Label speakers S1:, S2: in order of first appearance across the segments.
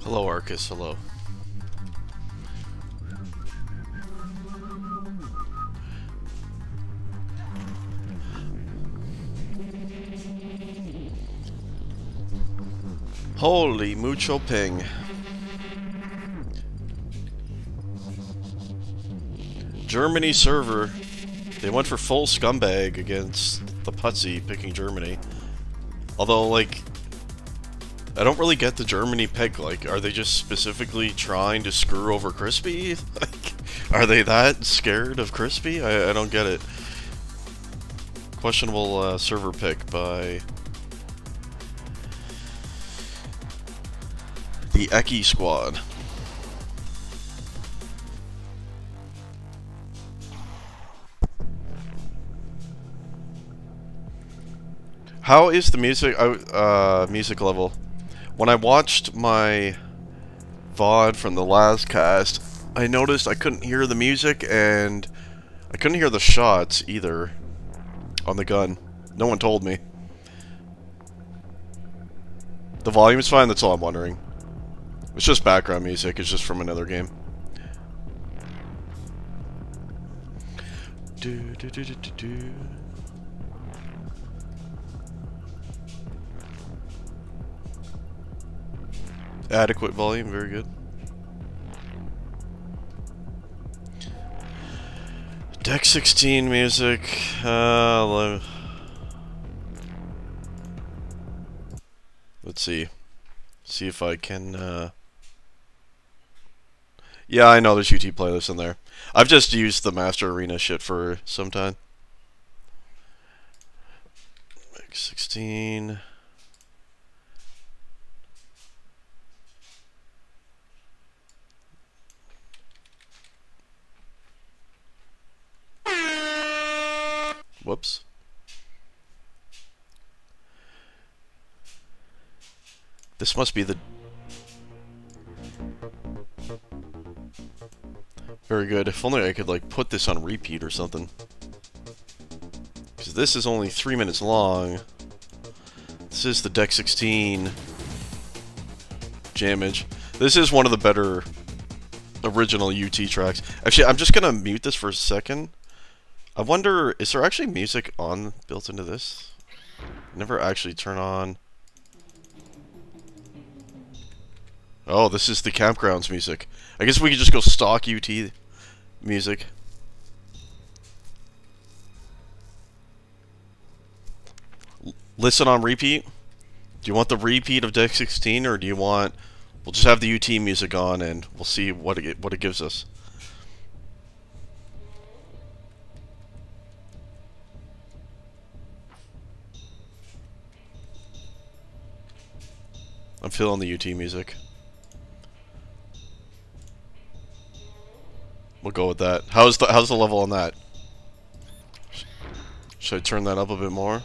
S1: Hello, Arcus. Hello. Holy mucho ping. Germany server. They went for full scumbag against the Putsy picking Germany. Although, like, I don't really get the Germany pick. Like, are they just specifically trying to screw over Crispy? Like, are they that scared of Crispy? I don't get it. Questionable server pick by the Eki squad. How is the music music level? When I watched my VOD from the last cast, I noticed I couldn't hear the music and I couldn't hear the shots either on the gun. No one told me. The volume's fine, that's all I'm wondering. It's just background music, it's just from another game. Adequate volume, very good. Deck 16 music, let's see. See if I can, yeah, I know there's UT playlists in there. I've just used the Master Arena shit for some time. Deck 16... Whoops. This must be the... Very good. If only I could, like, put this on repeat or something. Because this is only 3 minutes long. This is the Deck 16 Jamage. This is one of the better original UT tracks. Actually, I'm just gonna mute this for a second. I wonder, is there actually music on built into this? Never actually turn on. Oh, this is the Campgrounds music. I guess we could just go stock UT music. Listen on repeat? Do you want the repeat of Deck 16 or do you want... We'll just have the UT music on and we'll see what it gives us. I'm feeling the UT music. We'll go with that. How's the level on that? Should I turn that up a bit more?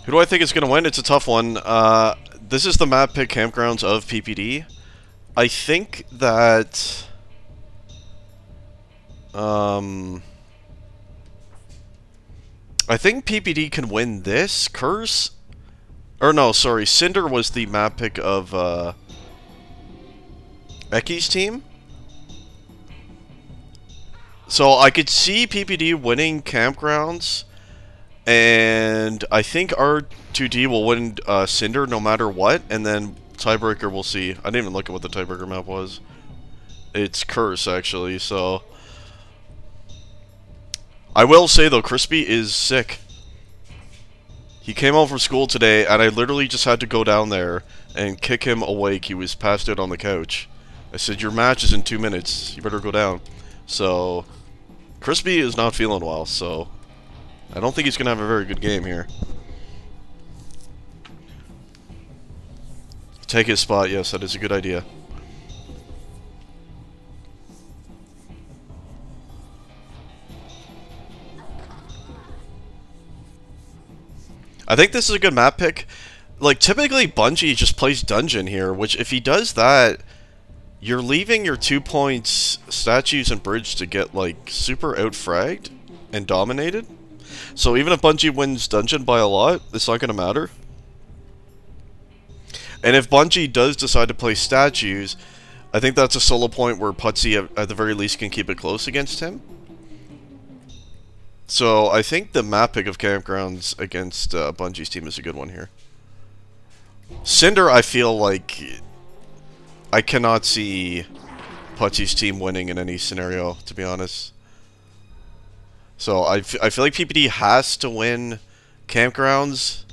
S1: Who do I think is going to win? It's a tough one. This is the map pick Campgrounds of PPD. I think that... I think PPD can win this. Curse? Or no, sorry. Cinder was the map pick of Eki's team. So I could see PPD winning Campgrounds. And I think r2d will win Cinder no matter what. And then tiebreaker we'll see. I didn't even look at what the tiebreaker map was. It's Curse, actually, so... I will say, though, Crispy is sick. He came home from school today, and I literally just had to go down there and kick him awake. He was passed out on the couch. I said, your match is in 2 minutes. You better go down. So, Crispy is not feeling well, so... I don't think he's going to have a very good game here. Take his spot, yes, that is a good idea. I think this is a good map pick. Like, typically Bungie just plays Dungeon here, which if he does that, you're leaving your 2 points statues and bridge to get, like, super out-fragged and dominated. So even if Bungie wins Dungeon by a lot, it's not going to matter. And if Bungie does decide to play statues, I think that's a solo point where Putsy, at the very least, can keep it close against him. So I think the map pick of Campgrounds against Bungie's team is a good one here. Cinder, I feel like I cannot see Putsy's team winning in any scenario, to be honest. So I feel like PPD has to win Campgrounds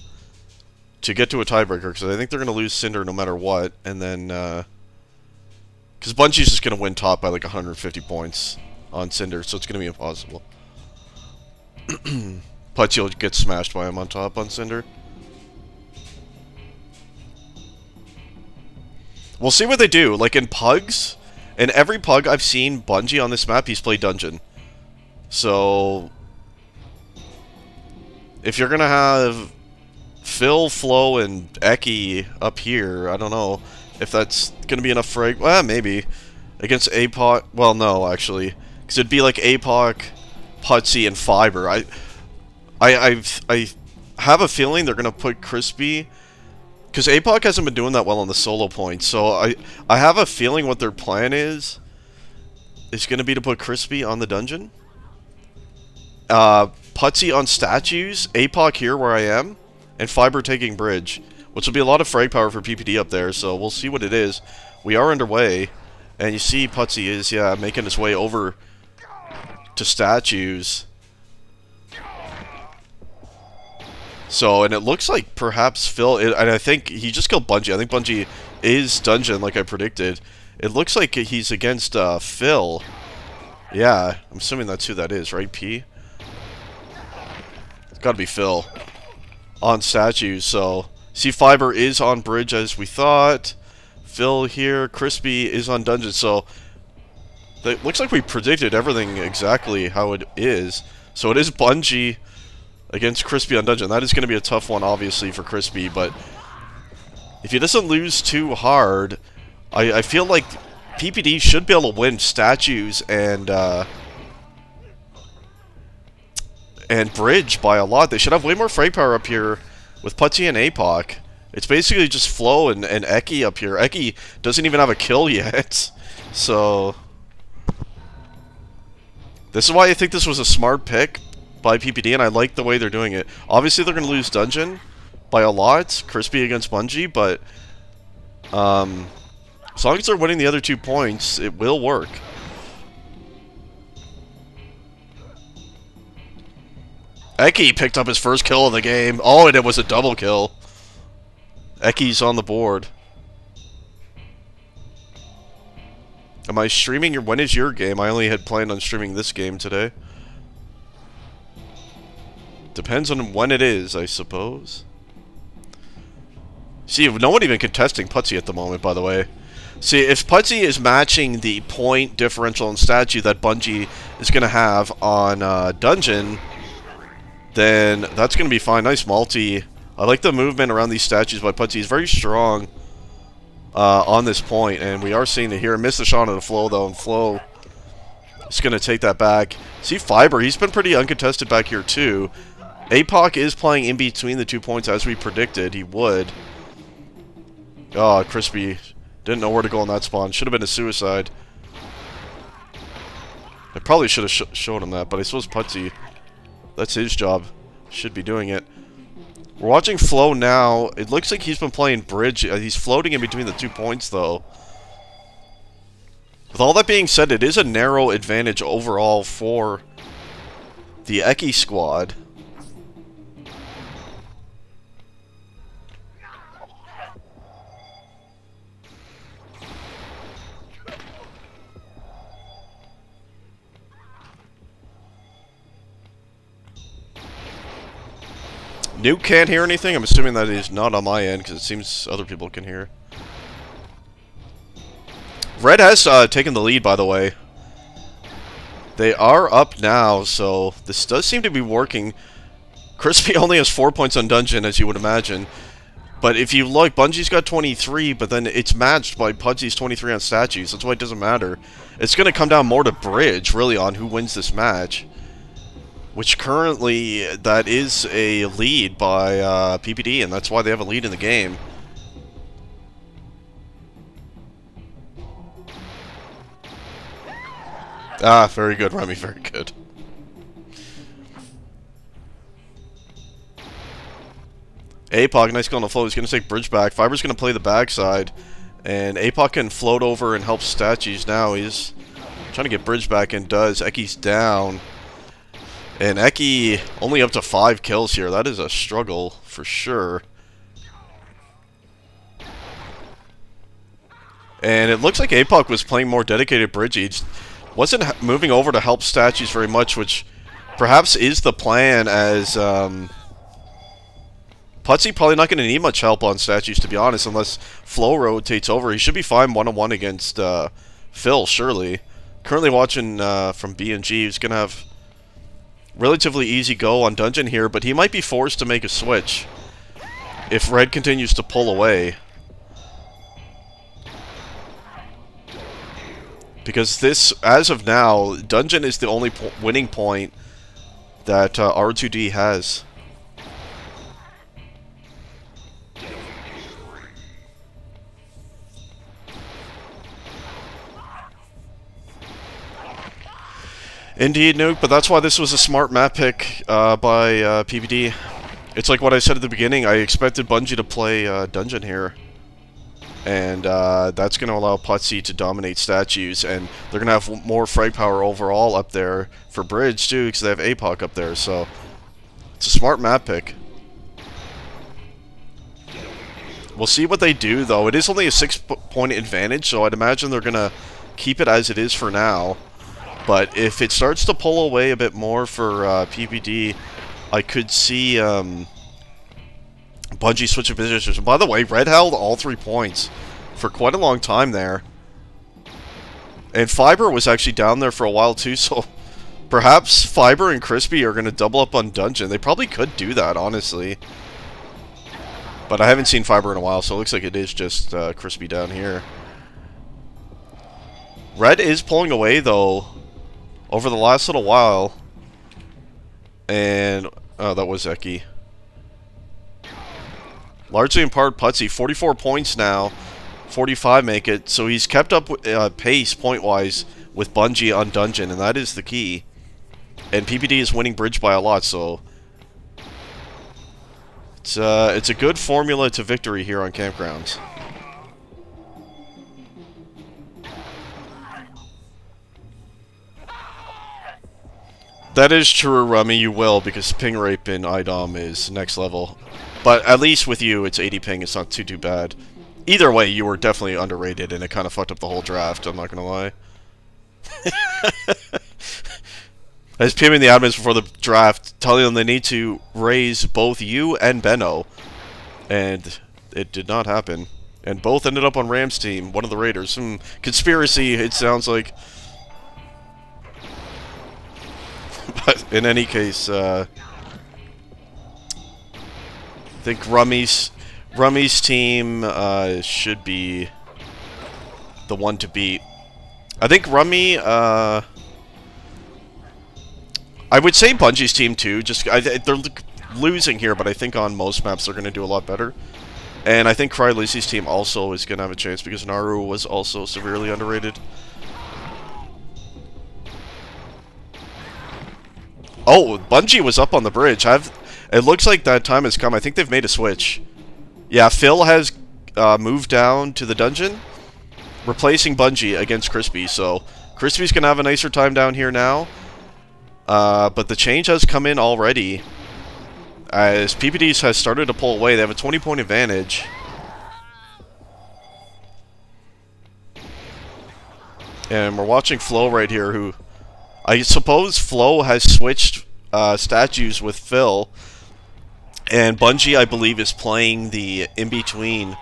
S1: to get to a tiebreaker, because I think they're going to lose Cinder no matter what, and then, because Bungie's just going to win top by like 150 points on Cinder, so it's going to be impossible. Putsy will get smashed by him on top on Cinder. We'll see what they do. Like in Pugs, in every Pug I've seen Bungie on this map, he's played Dungeon. So if you're going to have Phil, Flo, and Eki up here, I don't know if that's going to be enough for... Well, maybe. Against APOC... Well, no, actually. Because it'd be like APOC, Putsy, and Fiber. I have a feeling they're going to put Crispy... Because APOC hasn't been doing that well on the solo points, so I have a feeling what their plan is going to be to put Crispy on the dungeon. Putsy on statues, APOC here where I am, and Fiber taking bridge, which will be a lot of frag power for PPD up there, so we'll see what it is. We are underway, and you see Putsy is, yeah, making his way over to statues. So, and it looks like perhaps Phil, and I think he just killed Bungie. I think Bungie is Dungeon, like I predicted. It looks like he's against Phil. Yeah, I'm assuming that's who that is, right, P? It's gotta be Phil. On statues, so... See, Fiber is on bridge as we thought. Phil here, Crispy is on Dungeon, so... It looks like we predicted everything exactly how it is. So it is Bungie against Crispy on Dungeon. That is going to be a tough one, obviously, for Crispy, but if he doesn't lose too hard, I feel like PPD should be able to win statues and bridge by a lot. They should have way more frag power up here with Putsy and APOC. It's basically just Flo and Eki up here. Eki doesn't even have a kill yet, so... This is why I think this was a smart pick by PPD, and I like the way they're doing it. Obviously, they're going to lose Dungeon by a lot, Crispy against Bungie, but as long as they're winning the other 2 points, it will work. Eki picked up his first kill of the game. Oh, and it was a double kill. Eki's on the board. Am I streaming your... When is your game? I only had planned on streaming this game today. Depends on when it is, I suppose. See, no one even contesting Putsy at the moment, by the way. See, if Putsy is matching the point differential and statue that Bungie is going to have on Dungeon, then that's going to be fine. Nice multi. I like the movement around these statues by Putsy. He's very strong on this point, and we are seeing it here. Missed the shot on the Flo, though, and Flo is going to take that back. See, Fiber, he's been pretty uncontested back here, too. APOC is playing in between the 2 points, as we predicted he would. Oh, Crispy didn't know where to go on that spawn. Should have been a suicide. I probably should have showed him that, but I suppose Putsy, that's his job. Should be doing it. We're watching Flo now. It looks like he's been playing bridge. He's floating in between the 2 points, though. With all that being said, it is a narrow advantage overall for the Eki squad. Nuke can't hear anything? I'm assuming that is not on my end, because it seems other people can hear. Red has taken the lead, by the way. They are up now, so this does seem to be working. Crispy only has 4 points on Dungeon, as you would imagine. But if you look, Bungie's got 23, but then it's matched by Pudsy's 23 on statues. That's why it doesn't matter. It's going to come down more to bridge, really, on who wins this match. which currently that is a lead by PPD, and that's why they have a lead in the game. Ah, very good, Remy, very good. APOC, nice kill on the float. He's going to take bridge back. Fiber's going to play the backside. And APOC can float over and help statues now. He's trying to get bridge back and does. Eki's down. And Eki only up to 5 kills here. That is a struggle for sure. And it looks like APOC was playing more dedicated bridge. He wasn't moving over to help statues very much, which perhaps is the plan, as Putsy probably not going to need much help on statues, to be honest, unless Flo rotates over. He should be fine one-on-one against Phil, surely. Currently watching from B&G. He's going to have relatively easy go on dungeon here, but he might be forced to make a switch if Red continues to pull away. Because this, as of now, dungeon is the only winning point that r2d has. Indeed, Nuke, but that's why this was a smart map pick by PPD. It's like what I said at the beginning. I expected Bungie to play dungeon here. And that's going to allow Putsy to dominate statues, and they're going to have more frag power overall up there for bridge too, because they have APOC up there, so it's a smart map pick. We'll see what they do, though. It is only a 6-point advantage, so I'd imagine they're going to keep it as it is for now. But if it starts to pull away a bit more for PPD, I could see Bungie switching positions. By the way, Red held all 3 points for quite a long time there. And Fiber was actually down there for a while too, so perhaps Fiber and Crispy are going to double up on Dungeon. They probably could do that, honestly. But I haven't seen Fiber in a while, so it looks like it is just Crispy down here. Red is pulling away, though, over the last little while. And, oh, that was Eki. Largely in part, Putsy, 44 points now, 45 make it, so he's kept up pace point-wise with Bungie on Dungeon, and that is the key. And PPD is winning bridge by a lot, so it's a good formula to victory here on Campgrounds. That is true, Rummy, you will, because ping rape in iDOM is next level. But at least with you, it's 80 ping, it's not too bad. Either way, you were definitely underrated, and it kind of fucked up the whole draft, I'm not gonna lie. I was PMing the admins before the draft, telling them they need to raise both you and Benno. And it did not happen. And both ended up on Ram's team, one of the Raiders. Conspiracy, it sounds like. But in any case, I think Rummy's team should be the one to beat. I think Rummy, I would say Bungie's team too. Just they're losing here, but I think on most maps they're going to do a lot better. And I think Crylysi's team also is going to have a chance because Naru was also severely underrated. Oh, Bungie was up on the bridge. It looks like that time has come. I think they've made a switch. Yeah, Phil has moved down to the dungeon, replacing Bungie against Crispy. So Crispy's going to have a nicer time down here now. But the change has come in already. As PPD has started to pull away, they have a 20-point advantage. And we're watching Flo right here, who I suppose Flo has switched statues with Phil. And Bungie, I believe, is playing the in-between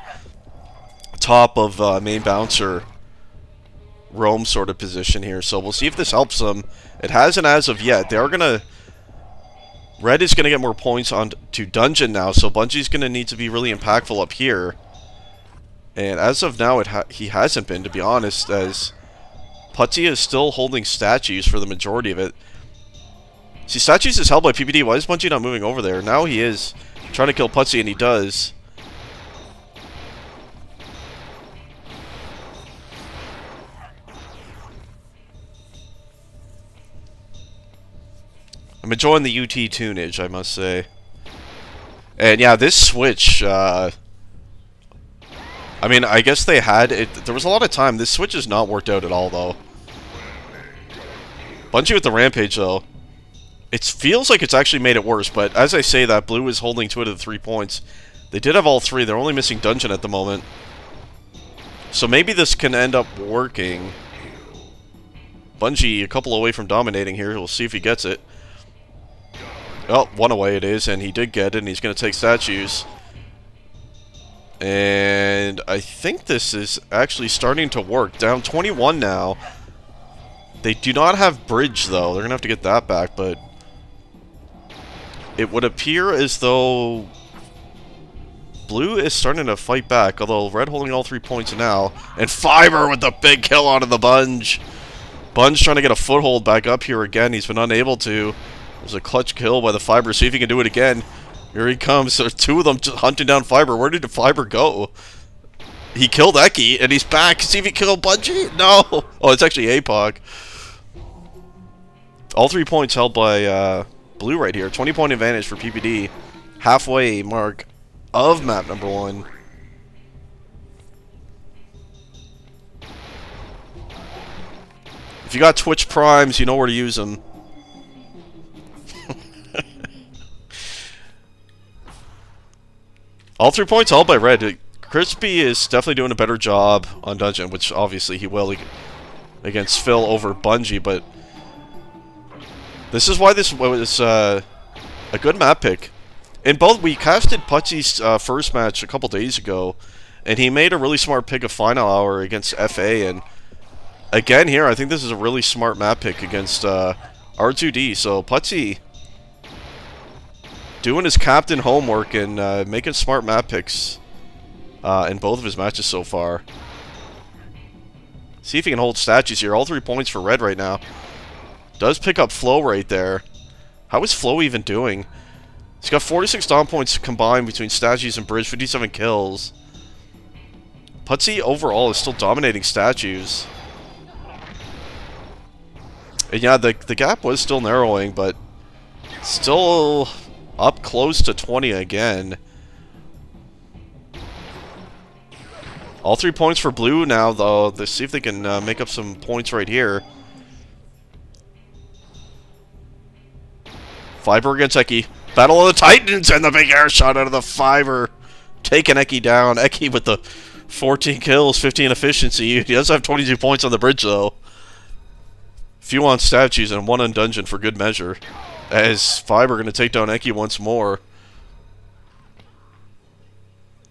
S1: top of main bouncer roam sort of position here. So we'll see if this helps them. It hasn't as of yet. They are going to... Red is going to get more points on to Dungeon now, so Bungie's going to need to be really impactful up here. And as of now, he hasn't been, to be honest, as Putsy is still holding statues for the majority of it. See, Statues is held by PPD. Why is Bungie not moving over there? Now he is trying to kill Putsy, and he does. I'm enjoying the UT tunage, I must say. And yeah, this switch, I mean, I guess they had it. There was a lot of time. This switch has not worked out at all, though. Bungie with the Rampage, though. It feels like it's actually made it worse, but as I say that, Blue is holding 2 out of the 3 points. They did have all 3. They're only missing Dungeon at the moment. So maybe this can end up working. Bungie a couple away from dominating here. We'll see if he gets it. Oh, 1 away it is, and he did get it, and he's going to take Statues. And I think this is actually starting to work. Down 21 now. They do not have Bridge, though. They're going to have to get that back, but it would appear as though Blue is starting to fight back, although Red holding all 3 points now. And Fiber with the big kill out of the Bunge. Bunge trying to get a foothold back up here again. He's been unable to. There's a clutch kill by the Fiber. See if he can do it again. Here he comes. There's 2 of them just hunting down Fiber. Where did the Fiber go? He killed Eki, and he's back. See if he killed Bungie? No! Oh, it's actually APOC. All 3 points held by Blue right here. 20-point advantage for PPD. Halfway mark of map number 1. If you got Twitch Primes, you know where to use them. All 3 points held by Red. Crispy is definitely doing a better job on Dungeon, which obviously he will against Phil over Bungie, but this is why this was a good map pick. In both, we casted Putsy's first match a couple days ago, and he made a really smart pick of Final Hour against FA, and again here, I think this is a really smart map pick against r2d, so Putsy doing his captain homework and making smart map picks in both of his matches so far. See if he can hold Statues here. All 3 points for Red right now. Does pick up Flo right there. How is Flo even doing? He's got 46 Dom points combined between Statues and Bridge, 57 kills. Putsy overall is still dominating Statues. And yeah, the gap was still narrowing, but still up close to 20 again. All 3 points for Blue now, though. Let's see if they can make up some points right here. Fiber against Eki. Battle of the Titans and the big air shot out of the Fiber. Taking Eki down. Eki with the 14 kills, 15 efficiency. He does have 22 points on the Bridge, though. Few on Statues and 1 on Dungeon for good measure. As Fiber going to take down Eki once more.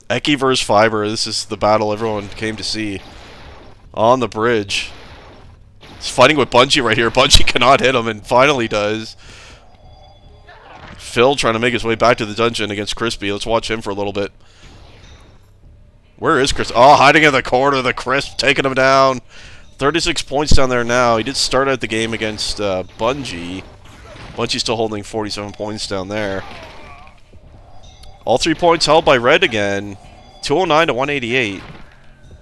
S1: Eki versus Fiber. This is the battle everyone came to see. On the Bridge. He's fighting with Bungie right here. Bungie cannot hit him and finally does. Phil trying to make his way back to the Dungeon against Crispy. Let's watch him for a little bit. Where is Crispy? Oh, hiding in the corner. The Crisp taking him down. 36 points down there now. He did start out the game against Bungie. Bungie's still holding 47 points down there. All 3 points held by Red again. 209 to 188.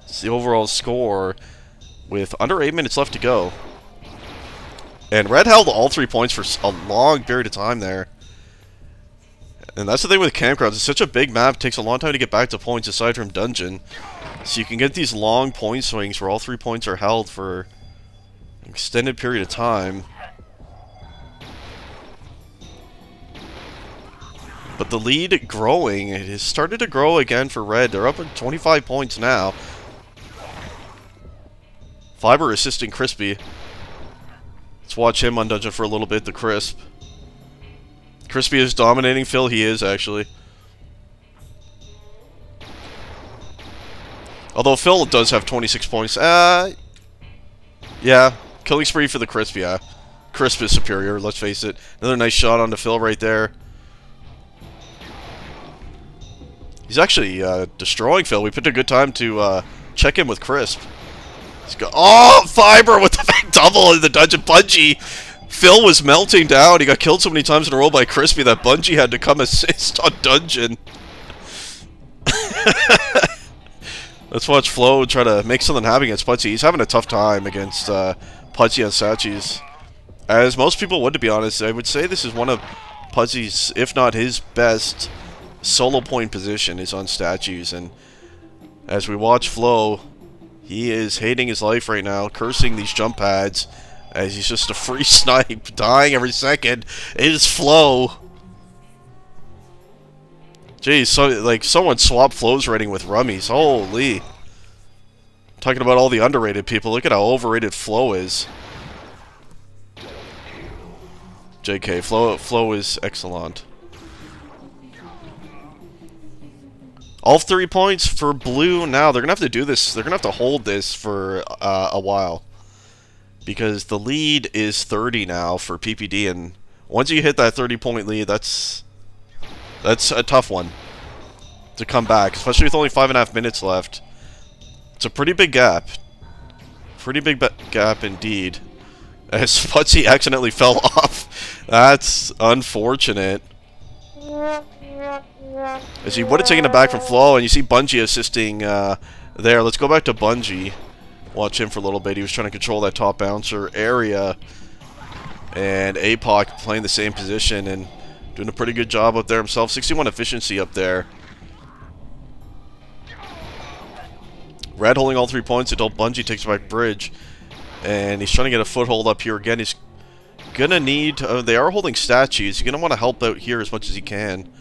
S1: It's the overall score with under 8 minutes left to go. And Red held all 3 points for a long period of time there. And that's the thing with Campgrounds. It's such a big map. It takes a long time to get back to points aside from Dungeon. So you can get these long point swings where all 3 points are held for an extended period of time. But the lead growing. It has started to grow again for Red. They're up at 25 points now. Fiber assisting Crispy. Let's watch him on Dungeon for a little bit, the Crisp. Crispy is dominating Phil. He is, actually. Although Phil does have 26 points. Yeah. Killing spree for the Crisp, yeah. Crisp is superior, let's face it. Another nice shot onto Phil right there. He's actually destroying Phil. We picked a good time to check in with Crisp. He's got, oh, Fiber with the big double in the Dungeon. Bungie Phil was melting down. He got killed so many times in a row by Crispy that Bungie had to come assist on Dungeon. Let's watch Flo try to make something happen against Putzy. He's having a tough time against Putzy and Sachis. As most people would, to be honest. I would say this is one of Putzy's, if not his best, solo point position is on statues. And as we watch Flo, he is hating his life right now, cursing these jump pads, as he's just a free snipe, dying every second. It is Flo. Jeez, so, like, someone swapped Flo's rating with Rummy's. Holy. Talking about all the underrated people. Look at how overrated Flo is. JK, Flo is excellent. All 3 points for Blue now. They're going to have to do this. They're going to have to hold this for a while. Because the lead is 30 now for PPD. And once you hit that 30-point lead, that's a tough one to come back, especially with only 5.5 minutes left. It's a pretty big gap. Pretty big gap indeed. As Putzy accidentally fell off. That's unfortunate. As he would have taken it back from Flo, and you see Bungie assisting there. Let's go back to Bungie. Watch him for a little bit. He was trying to control that top bouncer area. And APOC playing the same position and doing a pretty good job up there himself. 61 efficiency up there. Red holding all 3 points until Bungie takes back bridge. And he's trying to get a foothold up here again. He's gonna need... they are holding statues. He's gonna want to help out here as much as he can.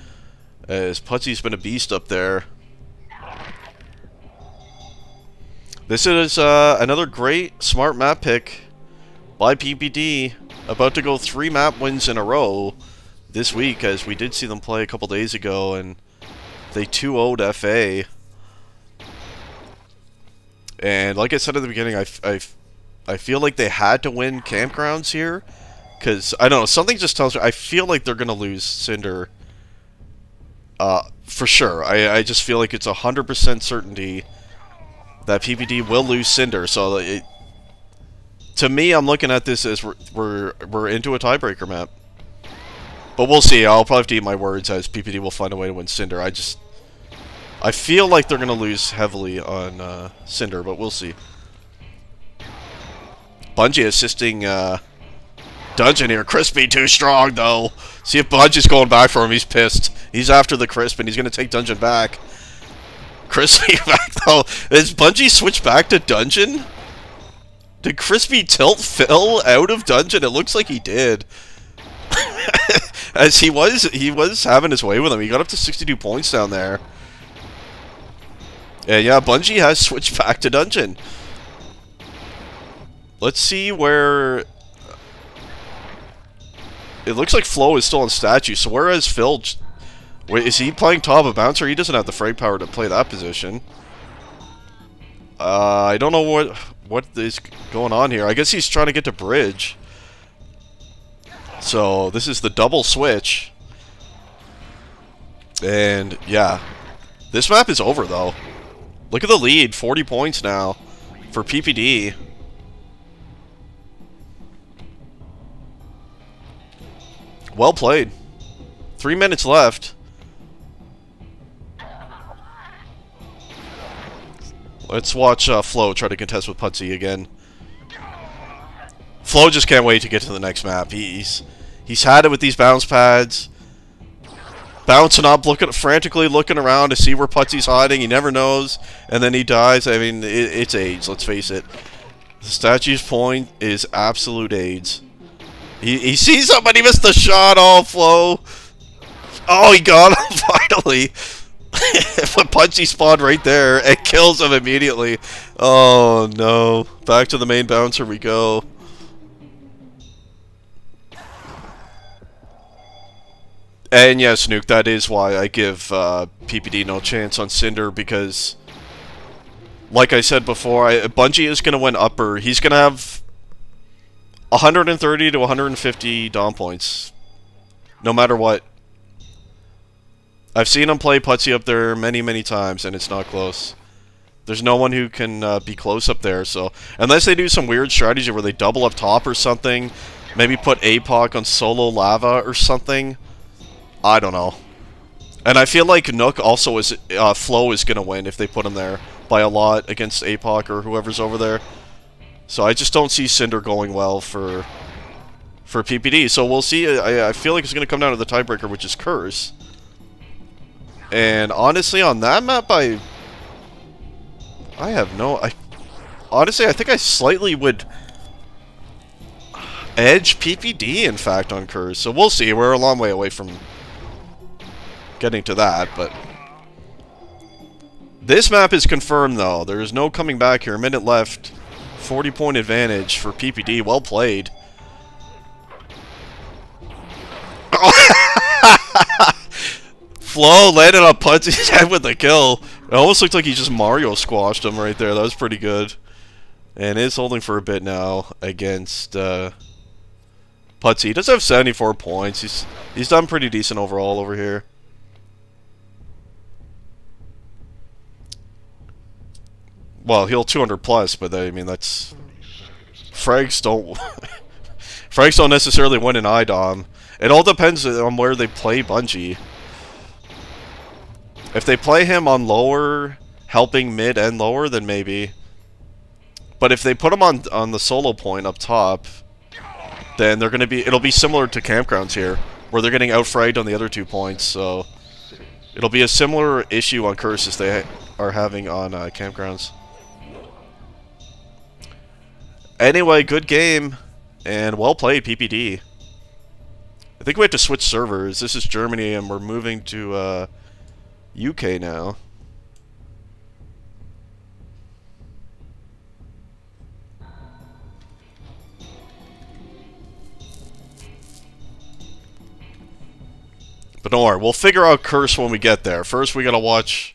S1: As Putzy's been a beast up there. This is another great, smart map pick by PPD. About to go 3 map wins in a row this week, as we did see them play a couple days ago, and they 2-0'd FA. And like I said at the beginning, I feel like they had to win Campgrounds here, because, I don't know, something just tells me, I feel like they're going to lose Cinder, for sure. I just feel like it's 100% certainty that PPD will lose Cinder, so to me, I'm looking at this as we're into a tiebreaker map. But we'll see. I'll probably have to eat my words, as PPD will find a way to win Cinder. I feel like they're going to lose heavily on Cinder, but we'll see. Bungie assisting Dungeon here. Crispy too strong, though. See if Bungie's going back for him. He's pissed. He's after the Crisp, and he's going to take Dungeon back. Crispy back, though. Is Bungie switch back to Dungeon? Did Crispy tilt Phil out of Dungeon? It looks like he did. As he was having his way with him. He got up to 62 points down there. And yeah, Bungie has switched back to Dungeon. Let's see where... It looks like Flo is still on statue, so where is Phil? Wait, is he playing top of bouncer? He doesn't have the frame power to play that position. I don't know what is going on here. I guess he's trying to get to bridge. So, this is the double switch. And, yeah. This map is over, though. Look at the lead. 40 points now for PPD. Well played. 3 minutes left. Let's watch Flo try to contest with Putzy again. Flo just can't wait to get to the next map. He's had it with these bounce pads. Bouncing up, frantically looking around to see where Putzy's hiding. He never knows. And then he dies. I mean, it's AIDS, let's face it. The statue's point is absolute AIDS. He sees somebody, he missed the shot. Oh, Flo. Oh, he got him finally. But Putzy spawned right there and kills him immediately. Oh, no. Back to the main bouncer we go. And yeah, Snook, that is why I give PPD no chance on Cinder, because, like I said before, Bungie is going to win upper. He's going to have 130 to 150 Dom points, no matter what. I've seen him play Putzy up there many, many times, and it's not close. There's no one who can be close up there, so... Unless they do some weird strategy where they double up top or something, Maybe put APOC on solo lava or something. I don't know. And I feel like Nook also is Flo is gonna win if they put him there by a lot against APOC or whoever's over there. So I just don't see Cinder going well for PPD. So we'll see. I feel like it's gonna come down to the tiebreaker, which is Curse. And honestly, on that map, I have no. Honestly, I think I slightly would edge PPD, in fact, on Curse. So we'll see. We're a long way away from getting to that, but this map is confirmed, though. There is no coming back here. A minute left. 40-point advantage for PPD. Well played. Flo landed on Putsy's head with the kill. It almost looked like he just Mario squashed him right there. That was pretty good. And is holding for a bit now against Putsy. He does have 74 points. He's done pretty decent overall over here. Well, he'll 200 plus, but I mean that's frags don't frags don't necessarily win an iDOM. It all depends on where they play Bungie. If they play him on lower, helping mid and lower, then maybe. But if they put him on the solo point up top, then they're gonna be. It'll be similar to Campgrounds here, where they're getting outfragged on the other 2 points. So it'll be a similar issue on Curse as they are having on Campgrounds. Anyway, good game, and well played, PPD. I think we have to switch servers. This is Germany, and we're moving to UK now. But don't worry, we'll figure out Curse when we get there. First, we gotta watch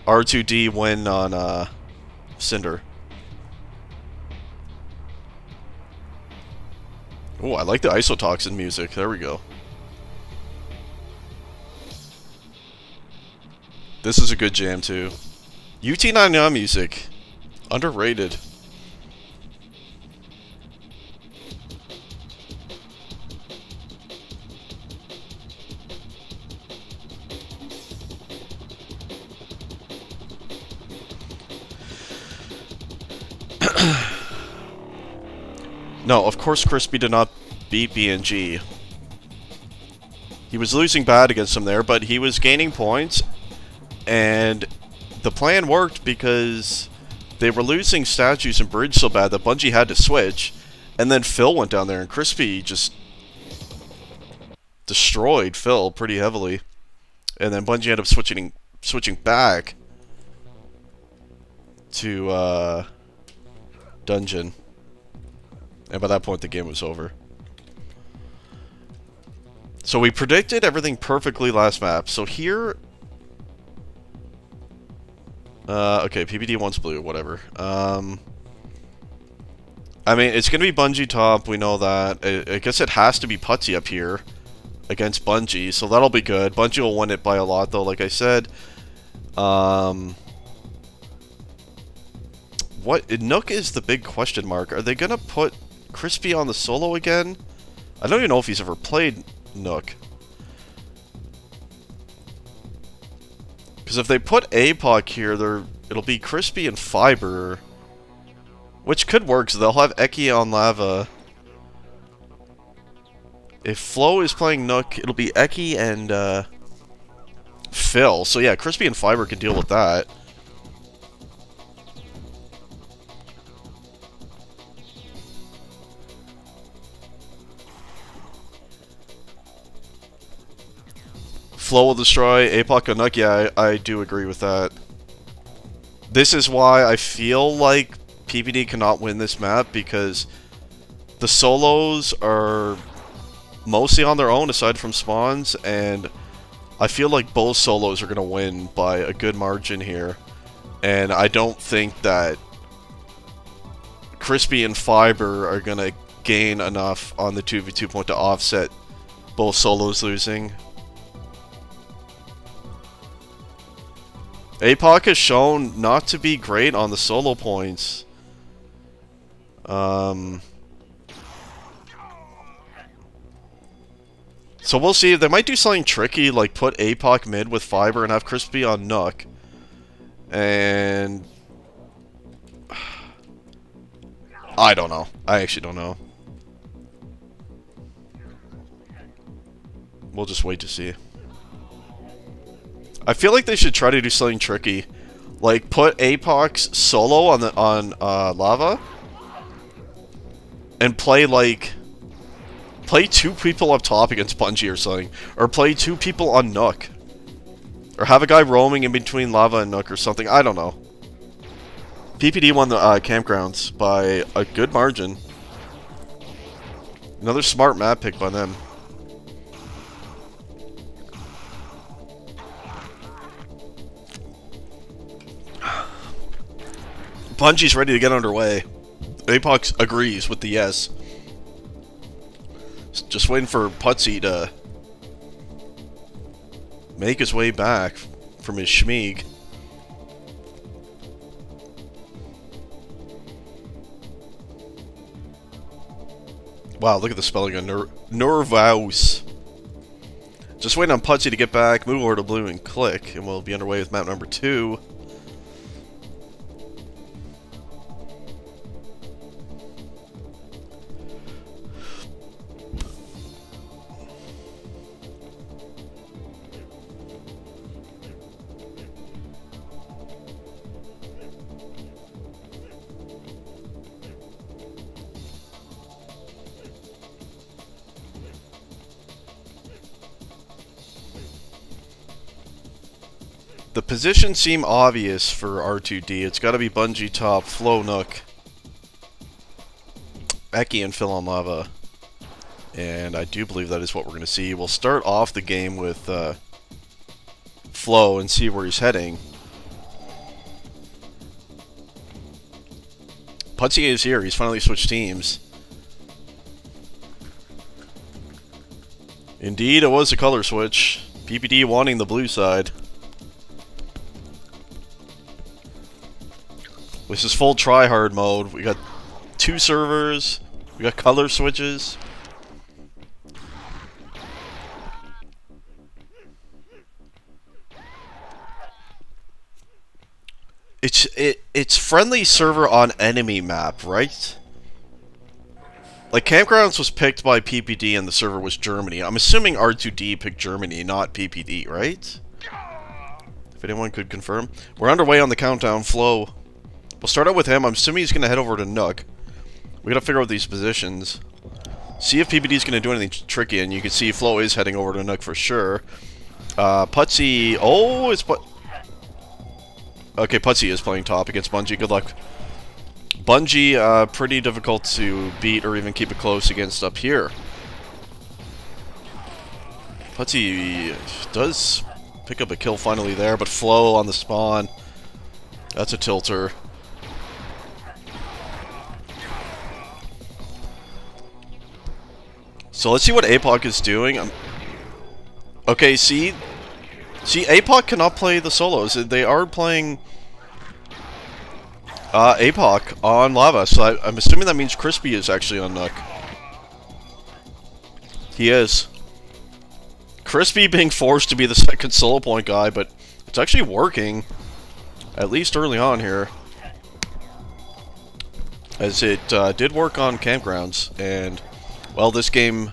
S1: r2d win on Cinder. Oh, I like the isotoxin music. There we go. This is a good jam, too. UT99 music. Underrated. No, of course Crispy did not beat BNG. He was losing bad against him there, but he was gaining points, and the plan worked because they were losing statues and bridge so bad that Bungie had to switch, and then Phil went down there, and Crispy just destroyed Phil pretty heavily, and then Bungie ended up switching back to Dungeon. And by that point, the game was over. So we predicted everything perfectly last map. So here... okay, PPD wants blue, whatever. I mean, it's going to be Bungie top, we know that. I guess it has to be Putsy up here against Bungie, so that'll be good. Bungie will win it by a lot, though, like I said. Nook is the big question mark. Are they going to put Crispy on the solo again? I don't even know if he's ever played Nook. Because if they put APOC here, it'll be Crispy and Fiber. Which could work, so they'll have Eki on Lava. If Flo is playing Nook, it'll be Eki and Phil. So yeah, Crispy and Fiber can deal with that. Flo will destroy APOC and Nook. Yeah, I do agree with that. This is why I feel like PPD cannot win this map, because the solos are mostly on their own aside from spawns, and I feel like both solos are going to win by a good margin here. And I don't think that Crispy and Fiber are going to gain enough on the 2v2 point to offset both solos losing. APOC has shown not to be great on the solo points. So we'll see. They might do something tricky, like put APOC mid with Fiber and have Crispy on Nook. And... I don't know. I actually don't know. We'll just wait to see. I feel like they should try to do something tricky. Like, put APOC solo on Lava. And play, like... Play 2 people up top against Bungie or something. Or play 2 people on Nook. Or have a guy roaming in between Lava and Nook or something. I don't know. PPD won the campgrounds by a good margin. Another smart map pick by them. Bungie's ready to get underway. APOC agrees with the yes. Just waiting for Putsy to make his way back from his schmeeg. Wow, look at the spelling on Nervaus. Just waiting on Putsy to get back, move over to blue and click, and we'll be underway with map number 2. The positions seem obvious for r2d. It's got to be Bungie top, Flow Nook, Eki and Phil on Lava. And I do believe that is what we're going to see. We'll start off the game with Flow and see where he's heading. Putsy is here. He's finally switched teams. Indeed, it was a color switch. PPD wanting the blue side. This is full tryhard mode. We got 2 servers. We got color switches. It's friendly server on enemy map, right? Like, Campgrounds was picked by PPD and the server was Germany. I'm assuming r2d picked Germany, not PPD, right? If anyone could confirm. We're underway on the countdown. Flow. We'll start out with him. I'm assuming he's going to head over to Nook. We got to figure out these positions. See if PPD's going to do anything tricky, and you can see Flo is heading over to Nook for sure. Putsy... Oh, it's... Okay, Putsy is playing top against Bungie. Good luck. Bungie, pretty difficult to beat or even keep it close against up here. Putsy does pick up a kill finally there, but Flo on the spawn. That's a tilter. So let's see what APOC is doing. Okay, see, APOC cannot play the solos. They are playing APOC on Lava, so I'm assuming that means Crispy is actually on Nook. He is. Crispy being forced to be the second solo point guy, but it's actually working, at least early on here. As it did work on Campgrounds, and... Well, this game,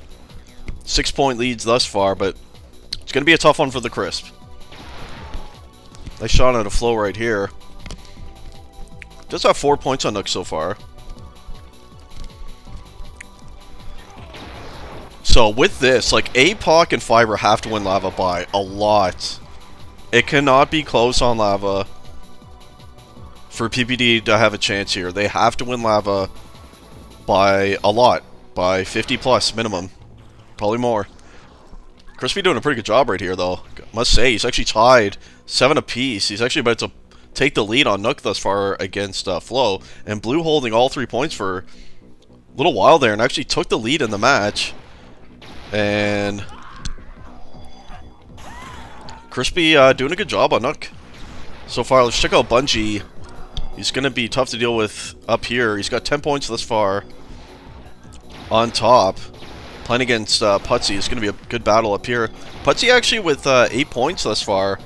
S1: 6-point leads thus far, but it's going to be a tough one for the Crisp. Nice shot at a Flow right here. Does have 4 points on Nook so far. So with this, like, APOC and Fiber have to win Lava by a lot. It cannot be close on Lava for PPD to have a chance here. They have to win Lava by a lot. By 50 plus minimum. Probably more. Crispy doing a pretty good job right here though. Must say, he's actually tied 7 apiece. He's actually about to take the lead on Nook thus far against Flow. And Blue holding all 3 points for a little while there and actually took the lead in the match. And Crispy doing a good job on Nook so far. Let's check out Bungie. He's going to be tough to deal with up here. He's got 10 points thus far. On top, Playing against Putsy is going to be a good battle up here. Putsy actually with 8 points thus far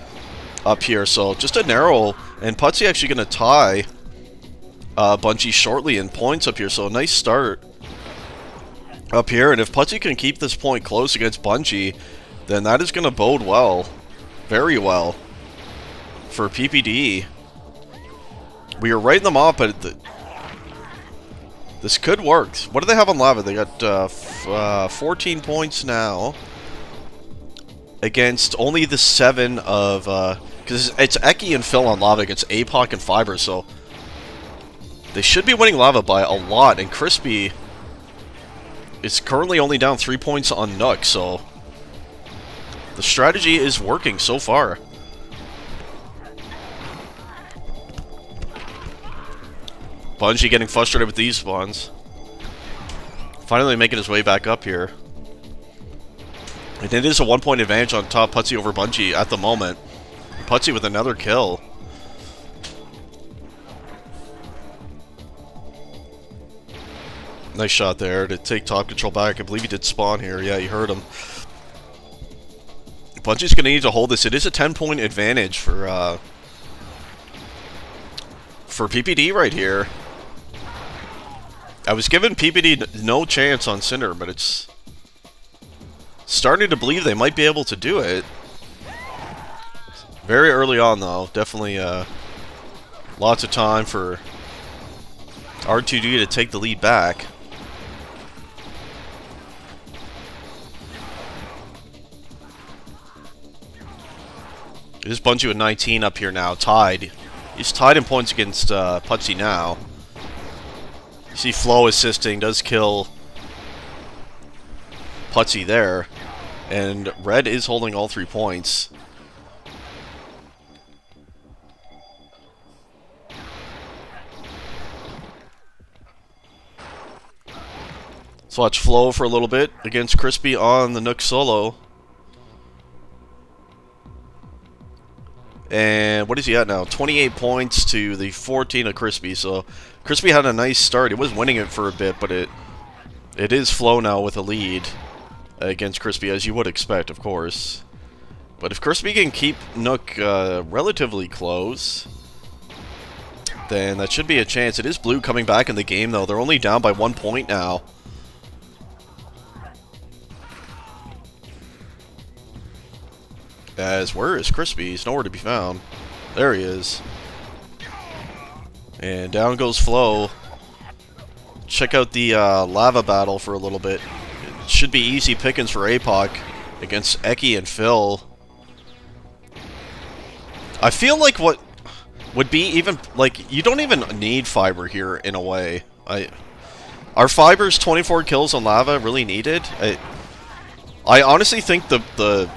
S1: up here, so just a narrow, and Putsy actually going to tie Bungie shortly in points up here, so a nice start up here. And if Putsy can keep this point close against Bungie, then that is going to bode well, very well, for PPD. We are writing them off, but this could work. What do they have on Lava? They got 14 points now against only the 7 of... because it's Eki and Phil on Lava against APOC and Fiber, so they should be winning Lava by a lot. And Crispy is currently only down 3 points on Nook, so the strategy is working so far. Bungie getting frustrated with these spawns. Finally making his way back up here. And it is a 1-point advantage on top Putsy over Bungie at the moment. Putsy with another kill. Nice shot there to take top control back. I believe he did spawn here. Yeah, you heard him. Bungie's going to need to hold this. It is a 10-point advantage for PPD right here. I was giving PPD no chance on Cinder, but it's starting to believe they might be able to do it. Very early on, though. Definitely lots of time for r2d to take the lead back. It is Bungie with 19 up here now, tied. He's tied in points against Putsy now. You see Flo assisting, does kill Putsy there. And Red is holding all 3 points. Let's watch Flo for a little bit against Crispy on the Nook solo. And what is he at now? 28 points to the 14 of Crispy. So Crispy had a nice start. He was winning it for a bit, but it is Flo now with a lead against Crispy, as you would expect, of course. But if Crispy can keep Nook relatively close, then that should be a chance. It is Blue coming back in the game, though. They're only down by 1 point now. As where is Crispy? He's nowhere to be found. There he is. And down goes Flo. Check out the lava battle for a little bit. It should be easy pickings for APOC against Eki and Phil. I feel like what would be even, like, you don't even need Fiber here in a way. Are Fiber's 24 kills on lava really needed? I honestly think the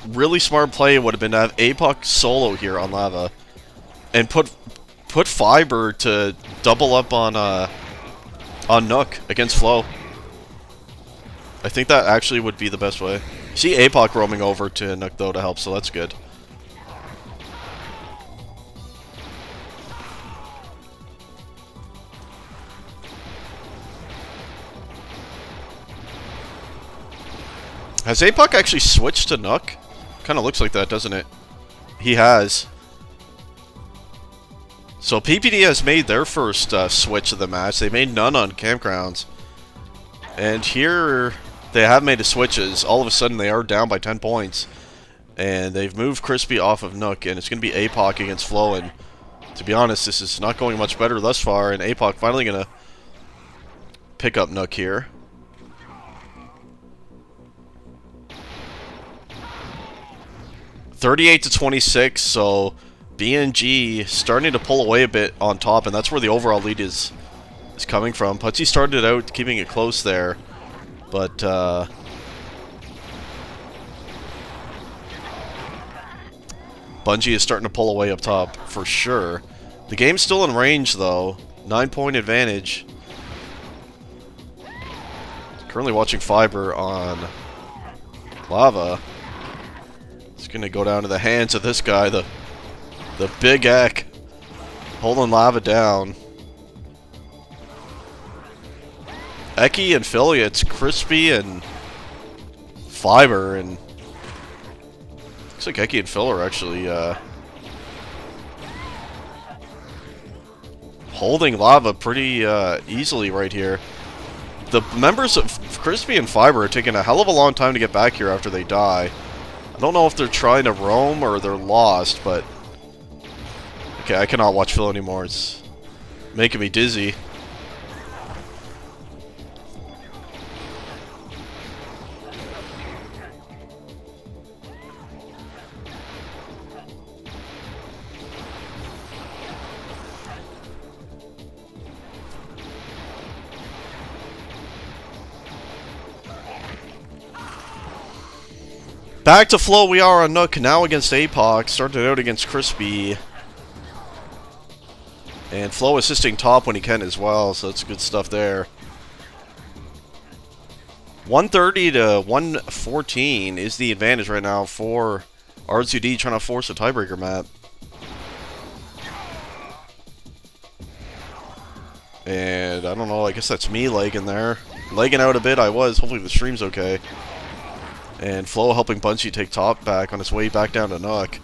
S1: really smart play would have been to have APOC solo here on lava and put Fiber to double up on Nook against Flo. I think that actually would be the best way. You see APOC roaming over to Nook though to help, so that's good. Has APOC actually switched to Nook? Kind of looks like that, doesn't it? He has. So PPD has made their first switch of the match. They made none on Campgrounds. And here they have made the switches. All of a sudden they are down by 10 points. And they've moved Crispy off of Nook. And it's going to be APOC against Flo. And to be honest, this is not going much better thus far. And APOC finally going to pick up Nook here. 38-26, so BNG starting to pull away a bit on top, and that's where the overall lead is coming from. Putsy started out keeping it close there, but Bungie is starting to pull away up top for sure. The game's still in range though. 9-point advantage. Currently watching Fiber on lava. It's gonna go down to the hands of this guy, the big Ek, holding lava down. Eki and Philly, it's Crispy and Fiber, and looks like Eki and Phil are actually holding lava pretty easily right here. The members of Crispy and Fiber are taking a hell of a long time to get back here after they die. I don't know if they're trying to roam or they're lost, but... Okay, I cannot watch Phil anymore. It's making me dizzy. Back to Flo, we are on Nook, now against Apoc, started out against Crispy. And Flo assisting top when he can as well, so that's good stuff there. 130 to 114 is the advantage right now for r2d trying to force a tiebreaker map. And I don't know, I guess that's me lagging there. Lagging out a bit, I was. Hopefully the stream's okay. And Flo helping Bungie take top back on his way back down to Nook.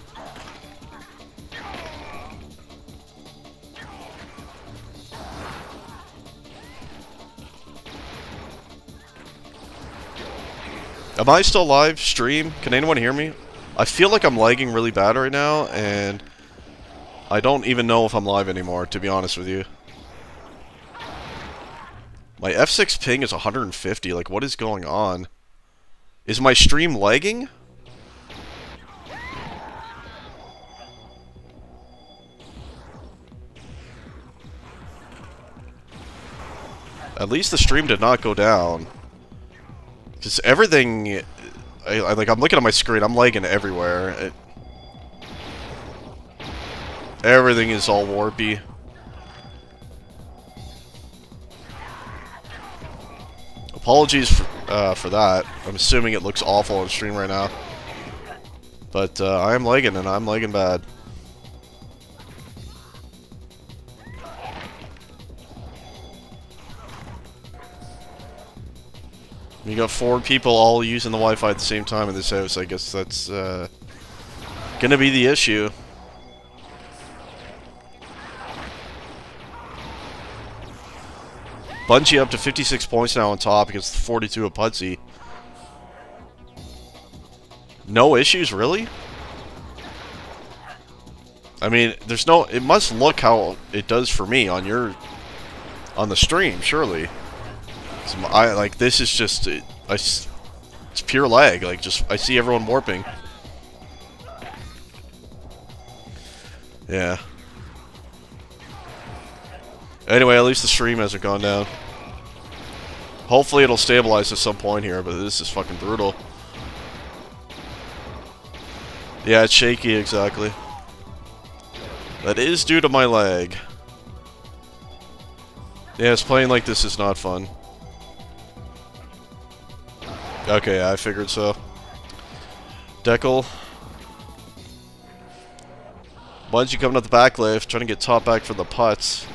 S1: Am I still live stream? Can anyone hear me? I feel like I'm lagging really bad right now, and I don't even know if I'm live anymore, to be honest with you. My F6 ping is 150, like what is going on? Is my stream lagging? At least the stream did not go down. Because everything... like, I'm looking at my screen, I'm lagging everywhere. Everything is all warpy. Apologies for that. I'm assuming it looks awful on stream right now. But I am lagging, and I'm lagging bad. You got 4 people all using the Wi-Fi at the same time in this house. I guess that's gonna be the issue. Bungie up to 56 points now on top against 42 of Pudsey. No issues, really? I mean, there's no... It must look how it does for me on your... on the stream, surely. Like, this is just... it's pure lag. Like, just... I see everyone warping. Yeah. Anyway, at least the stream hasn't gone down. Hopefully it'll stabilize at some point here, but this is fucking brutal. Yeah, it's shaky, exactly. That is due to my lag. Yeah, it's playing like this is not fun. Okay, I figured so. Deckle. Bungie coming up the back lift, trying to get top back for the putts.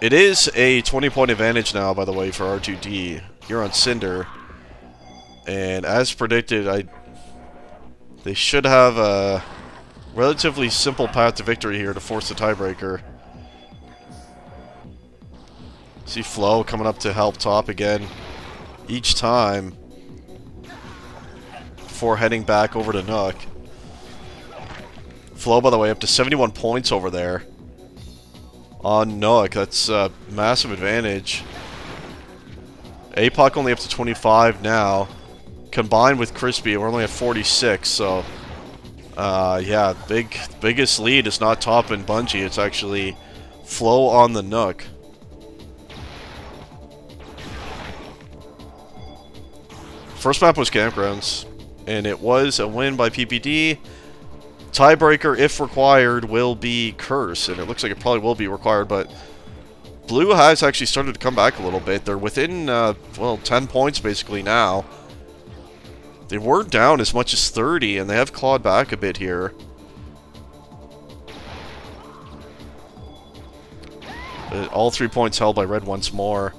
S1: It is a 20-point advantage now, by the way, for r2d here on Cinder. And as predicted, they should have a relatively simple path to victory here to force the tiebreaker. See Flo coming up to help top again each time before heading back over to Nook. Flo, by the way, up to 71 points over there on Nook. That's a massive advantage. Apoc only up to 25 now. Combined with Crispy, we're only at 46, so... yeah, biggest lead is not top in Bungie, it's actually Flo on the Nook. First map was Campgrounds, and it was a win by PPD. Tiebreaker, if required, will be Curse, and it looks like it probably will be required, but Blue has actually started to come back a little bit. They're within, well, 10 points basically now. They were down as much as 30, and they have clawed back a bit here. All 3 points held by red once more.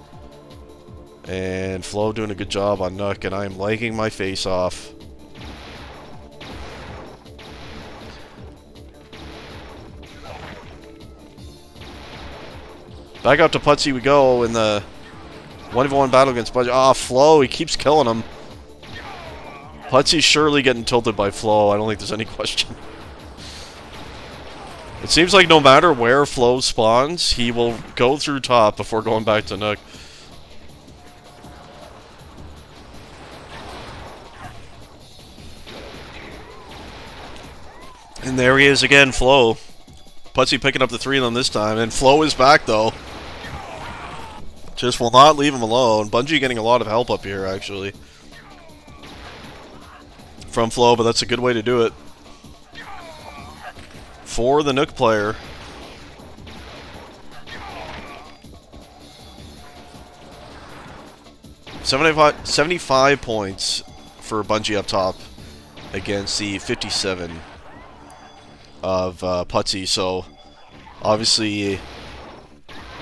S1: And Flo doing a good job on Nook, and I am liking my face off. Back out to Putsy we go in the 1v1 battle against Budgie. Ah, Flo, he keeps killing him. Putsy's surely getting tilted by Flo. I don't think there's any question. It seems like no matter where Flo spawns, he will go through top before going back to Nook. And there he is again, Flo. Putsy picking up the 3 of them this time, and Flo is back though. Just will not leave him alone. Bungie getting a lot of help up here, actually. From Flo, but that's a good way to do it. For the Nook player. $75 points for Bungie up top against the 57 of Putsy, so obviously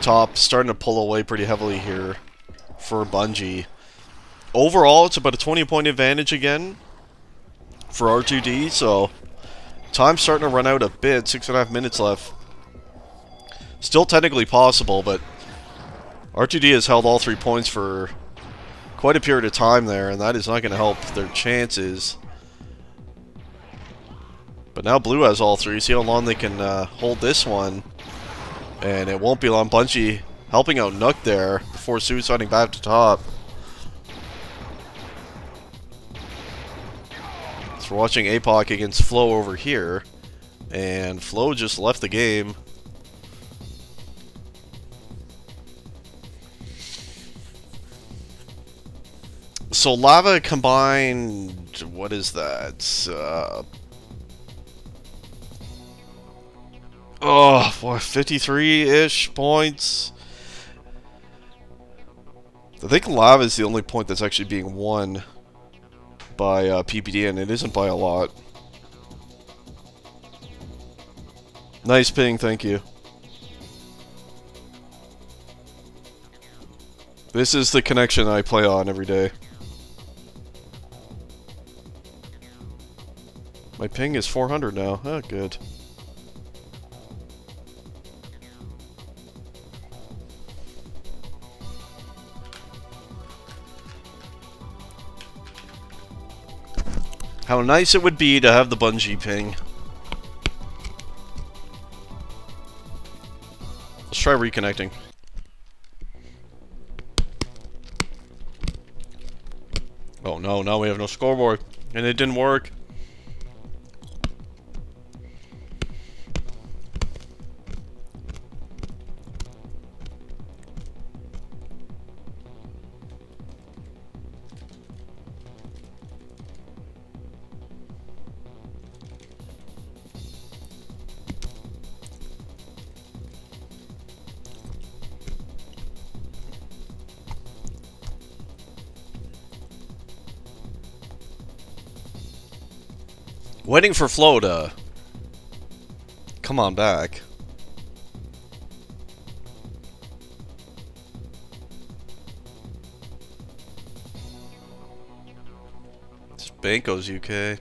S1: top starting to pull away pretty heavily here for Bungie. Overall, it's about a 20-point advantage again for r2d, so time's starting to run out a bit. 6.5 minutes left. Still technically possible, but r2d has held all 3 points for quite a period of time there, and that is not going to help their chances. But now Blue has all 3. See how long they can hold this one. And it won't be long. Bungie helping out Nook there before suiciding back to top. So we're watching APOC against Flo over here. And Flo just left the game. So Lava combined, what is that? 53-ish points. I think Lava is the only point that's actually being won by PPD, and it isn't by a lot. Nice ping, thank you. This is the connection I play on every day. My ping is 400 now. Oh, good. How nice it would be to have the Bungie ping. Let's try reconnecting. Oh no, now we have no scoreboard. And it didn't work. Waiting for Flo to come on back. It's Banco's UK.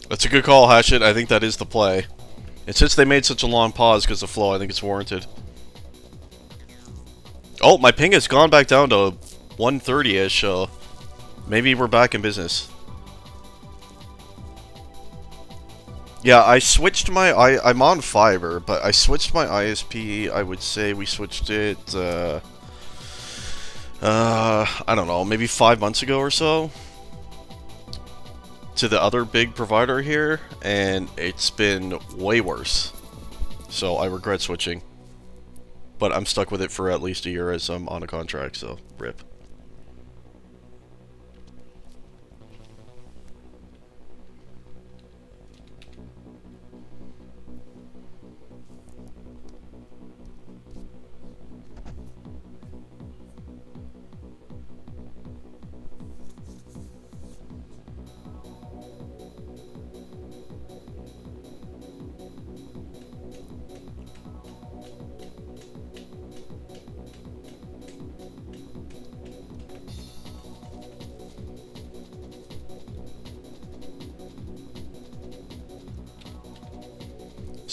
S1: That's a good call, Hatchet. I think that is the play. And since they made such a long pause because of Flo, I think it's warranted. Oh, my ping has gone back down to 130-ish, so maybe we're back in business. Yeah, I switched my... I'm on fiber, but I switched my ISP. I would say we switched it... I don't know, maybe 5 months ago or so, to the other big provider here, and it's been way worse. So I regret switching. But I'm stuck with it for at least a year as I'm on a contract, so rip.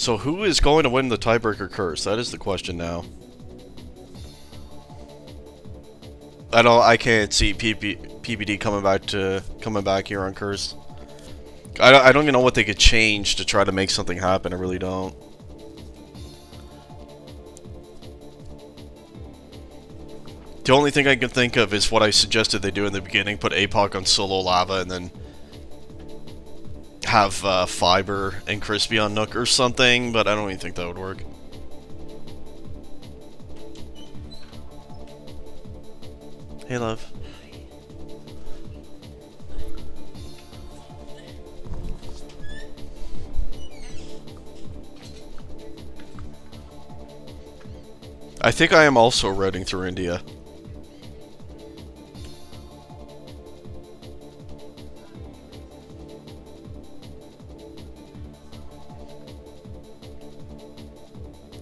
S1: So who is going to win the tiebreaker curse? That is the question now. I can't see PPD coming back here on curse. I don't even know what they could change to try to make something happen. I really don't. The only thing I can think of is what I suggested they do in the beginning, put APOC on solo lava and then have Fiber and Crispy on Nook or something, but I don't even think that would work. Hey, love. I think I am also routing through India.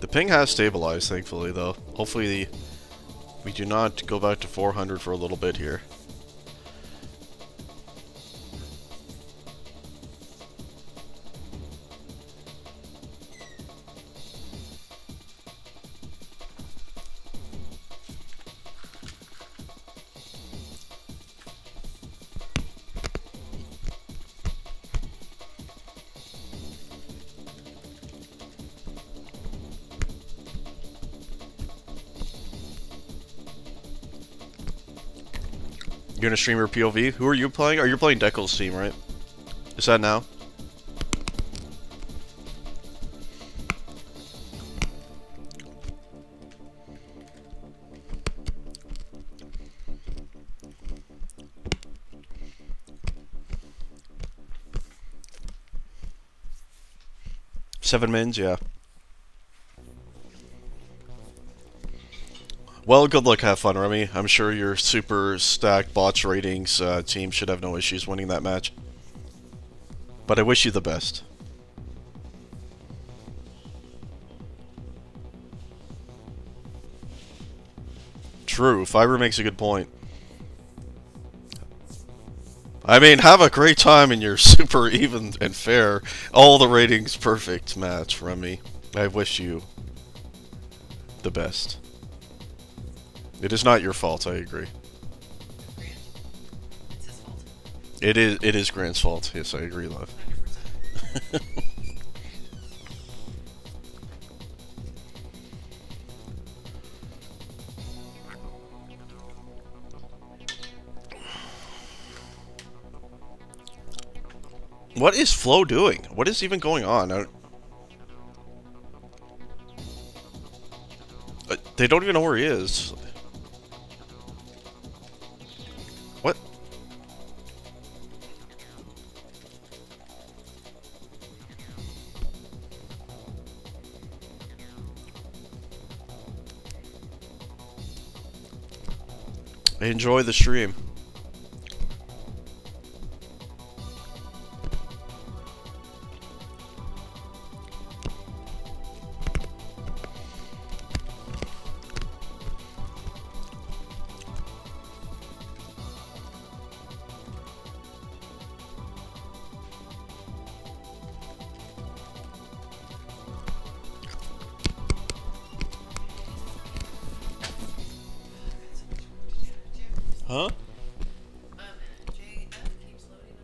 S1: The ping has stabilized, thankfully, though. Hopefully we do not go back to 400 for a little bit here. You're gonna stream your POV? Who are you playing? Are you playing Deckel's team, right? Is that now? Seven mins, yeah. Well, good luck, have fun, Remy. I'm sure your super stacked bots ratings team should have no issues winning that match. But I wish you the best. True, Fiber makes a good point. I mean, have a great time in your super even and fair, all the ratings perfect match, Remy. I wish you the best. It is not your fault, I agree.
S2: It's his fault.
S1: It is Grant's fault. Yes, I agree, love.
S2: 100%.
S1: What is Flo doing? What is even going on? They don't even know where he is. What? Enjoy the stream. Huh?
S2: JF keeps loading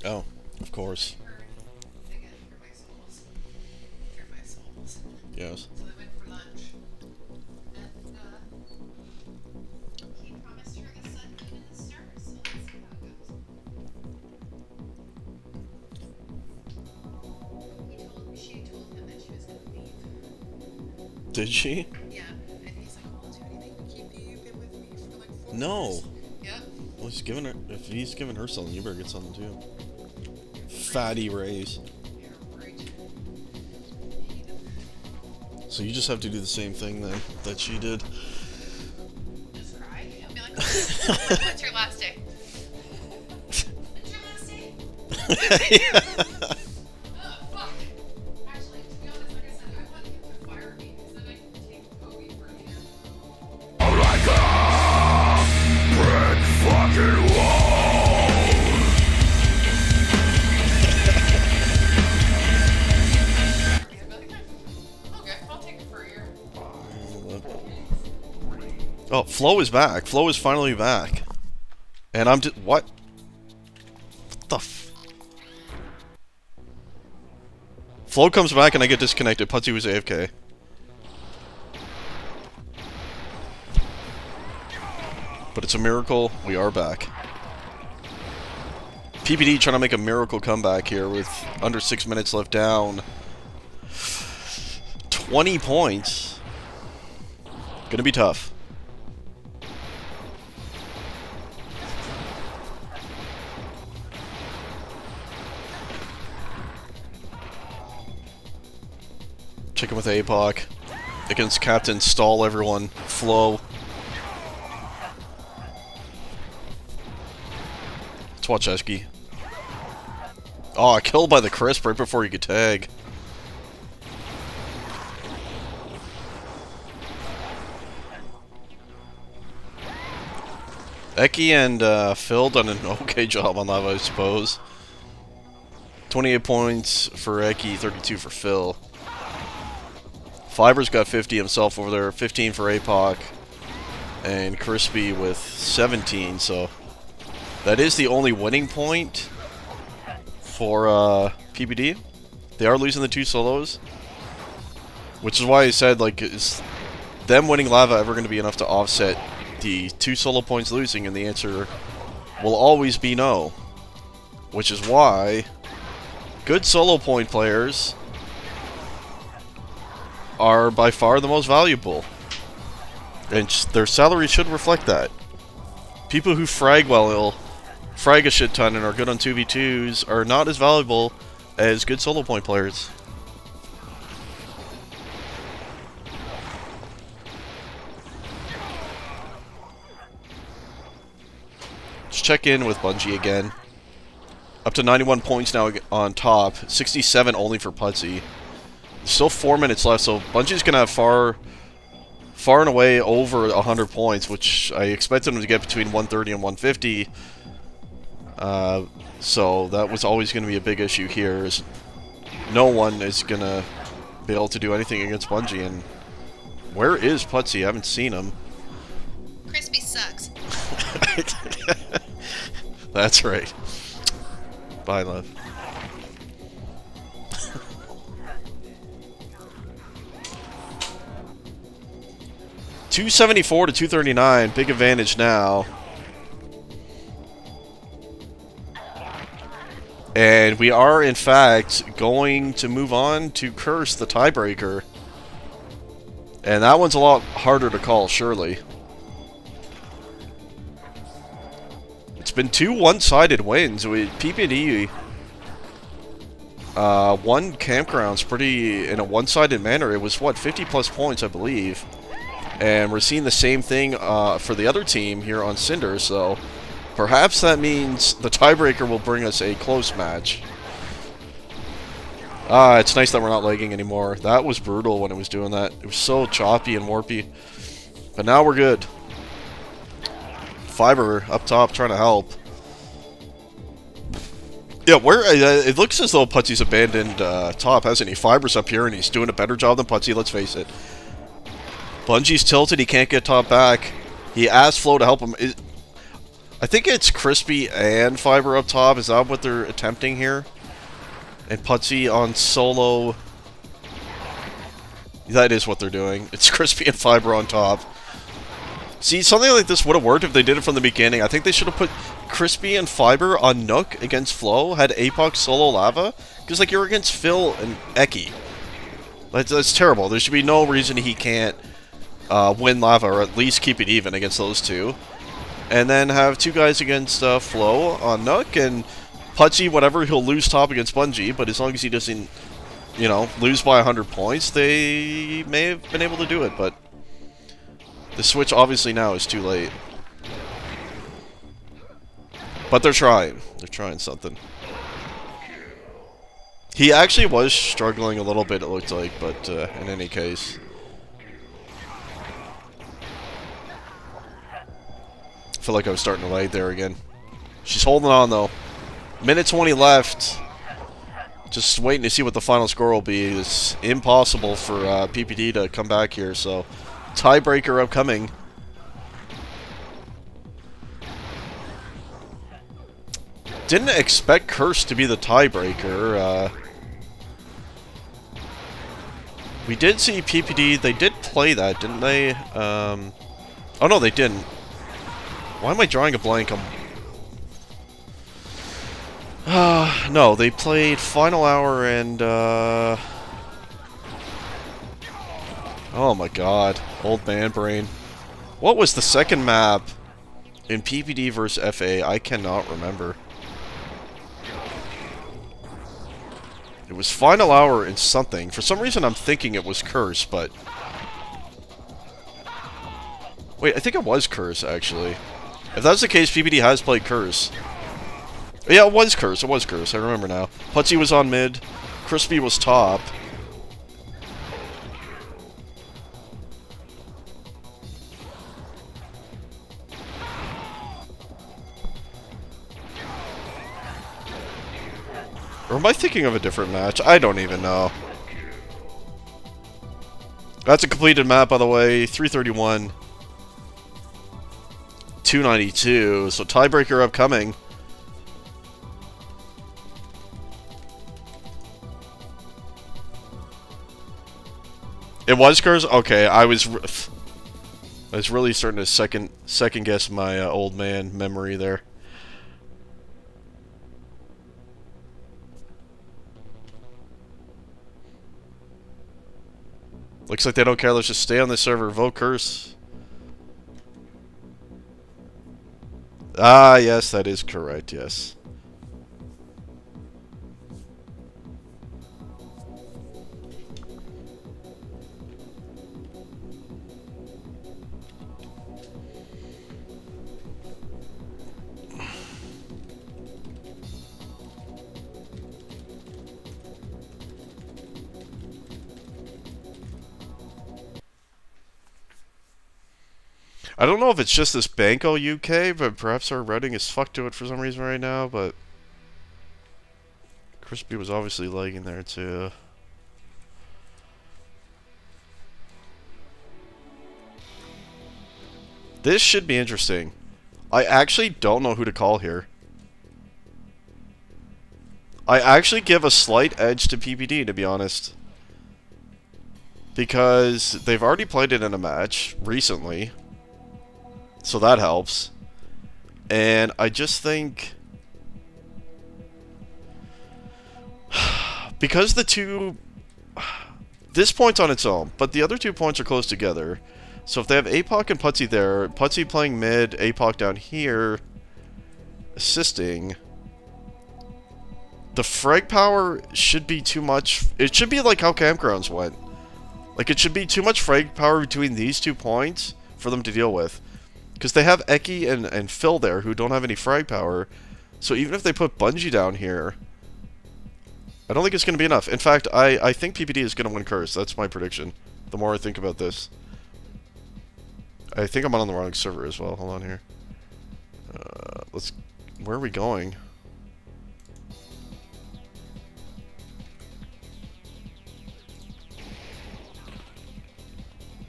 S2: on.
S1: Oh, of course.
S2: Again, for my souls. For my souls.
S1: Yes.
S2: So they went for lunch. And, he promised her the sun, moon, and the stars, so let's see how it goes. She told him that she was gonna leave.
S1: Did she?
S2: Yeah, and he's like, well, I'll do anything to keep you. You've been with me for like 4
S1: No.
S2: years. Yep.
S1: Well, he's giving her. If he's giving her something, you better get something too. Fatty raise.
S2: Yeah, right.
S1: So you just have to do the same thing then that she did.
S2: Just cry. I'll be like, what's your last day? What's your last day?
S1: Yeah.
S2: Oh, fuck. Actually, to be honest, like I said, I want him to fire me because then I can take Kobe for a year.
S1: Oh, Flo is back. Flo is finally back. And I'm just... What? What the f... Flo comes back and I get disconnected. Putzy was AFK. But it's a miracle. We are back. PPD trying to make a miracle comeback here with under 6 minutes left down. 20 points. Gonna be tough. Chicken with APOC. Against Captain Stall everyone. Flo. Let's watch Eski. Oh, killed by the crisp right before he could tag. Eki and Phil done an okay job on that, I suppose. 28 points for Eki, 32 for Phil. Fiber's got 50 himself over there, 15 for APOC, and Crispy with 17, so that is the only winning point for PPD. They are losing the 2 solos, which is why I said, like, is them winning Lava ever going to be enough to offset the 2 solo points losing? And the answer will always be no. Which is why good solo point players are by far the most valuable. And their salary should reflect that. People who frag well, frag a shit ton and are good on 2v2s are not as valuable as good solo point players. Let's check in with Bungie again. Up to 91 points now on top. 67 only for Putzy. Still 4 minutes left, so Bungie's gonna have far and away over 100 points, which I expected them to get between 130 and 150. So that was always going to be a big issue here. Is no one is going to be able to do anything against Bungie. And where is Putzy? I haven't seen him.
S2: Crispy sucks.
S1: That's right. Bye, love. $274 to $239. Big advantage now. And we are, in fact, going to move on to Curse, the tiebreaker. And that one's a lot harder to call, surely. It's been 2 one-sided wins. PPD won Campgrounds pretty in a one-sided manner. It was, what, 50-plus points, I believe. And we're seeing the same thing for the other team here on Cinder, so perhaps that means the tiebreaker will bring us a close match. It's nice that we're not lagging anymore. That was brutal when it was doing that. It was so choppy and warpy. But now we're good. Fiber up top trying to help. Yeah, it looks as though Putzy's abandoned top, hasn't he? Fiber's up here and he's doing a better job than Putzy, let's face it. Bungie's tilted, he can't get top back. He asked Flo to help him. I think it's Crispy and Fiber up top. Is that what they're attempting here? And Putzy on solo. That is what they're doing. It's Crispy and Fiber on top. See, something like this would have worked if they did it from the beginning. I think they should have put Crispy and Fiber on Nook against Flo, had APOC solo Lava. Because, like, you're against Phil and Eki. That's terrible. There should be no reason he can't win Lava, or at least keep it even against those two. And then have 2 guys against Flo on Nook, and Putzy, whatever, he'll lose top against Bungie, but as long as he doesn't, you know, lose by 100 points, they may have been able to do it, but the switch obviously now is too late. But they're trying. They're trying something. He actually was struggling a little bit, it looked like, but in any case. I feel like I was starting to lag there again. She's holding on, though. Minute 20 left. Just waiting to see what the final score will be. It's impossible for PPD to come back here, so tiebreaker upcoming. didn't expect Curse to be the tiebreaker. We did see PPD, they did play that, didn't they? Oh no, they didn't. Why am I drawing a blank? No, they played Final Hour and, oh my god, old man brain. What was the second map in PPD versus FA? I cannot remember. It was Final Hour and something. For some reason I'm thinking it was Curse, but... Wait, I think it was Curse, actually. If that's the case, PPD has played Curse. Yeah, it was Curse, I remember now. Putzy was on mid, Crispy was top. Or am I thinking of a different match? I don't even know. That's a completed map, by the way. 331. 292. So tiebreaker upcoming. It was Curse? Okay, I was really starting to second guess my old man memory there. Looks like they don't care. Let's just stay on the server. Vote Curse. Ah, yes, that is correct. Yes. I don't know if it's just this Banco UK, but perhaps our routing is fucked to it for some reason right now, but... Crispy was obviously lagging there too. This should be interesting. I actually don't know who to call here. I actually give a slight edge to PPD, to be honest. Because they've already played it in a match recently. So that helps. And I just think... because the two... this point's on its own, but the other 2 points are close together. So if they have APOC and Putzy there, Putzy playing mid, APOC down here, assisting... the frag power should be too much... it should be like how Campgrounds went. Like, it should be too much frag power between these 2 points for them to deal with. Because they have Eki and Phil there, who don't have any frag power. So even if they put Bungie down here, I don't think it's going to be enough. In fact, I think PPD is going to win Curse. That's my prediction. The more I think about this. I think I'm on the wrong server as well. Hold on here. Let's... where are we going?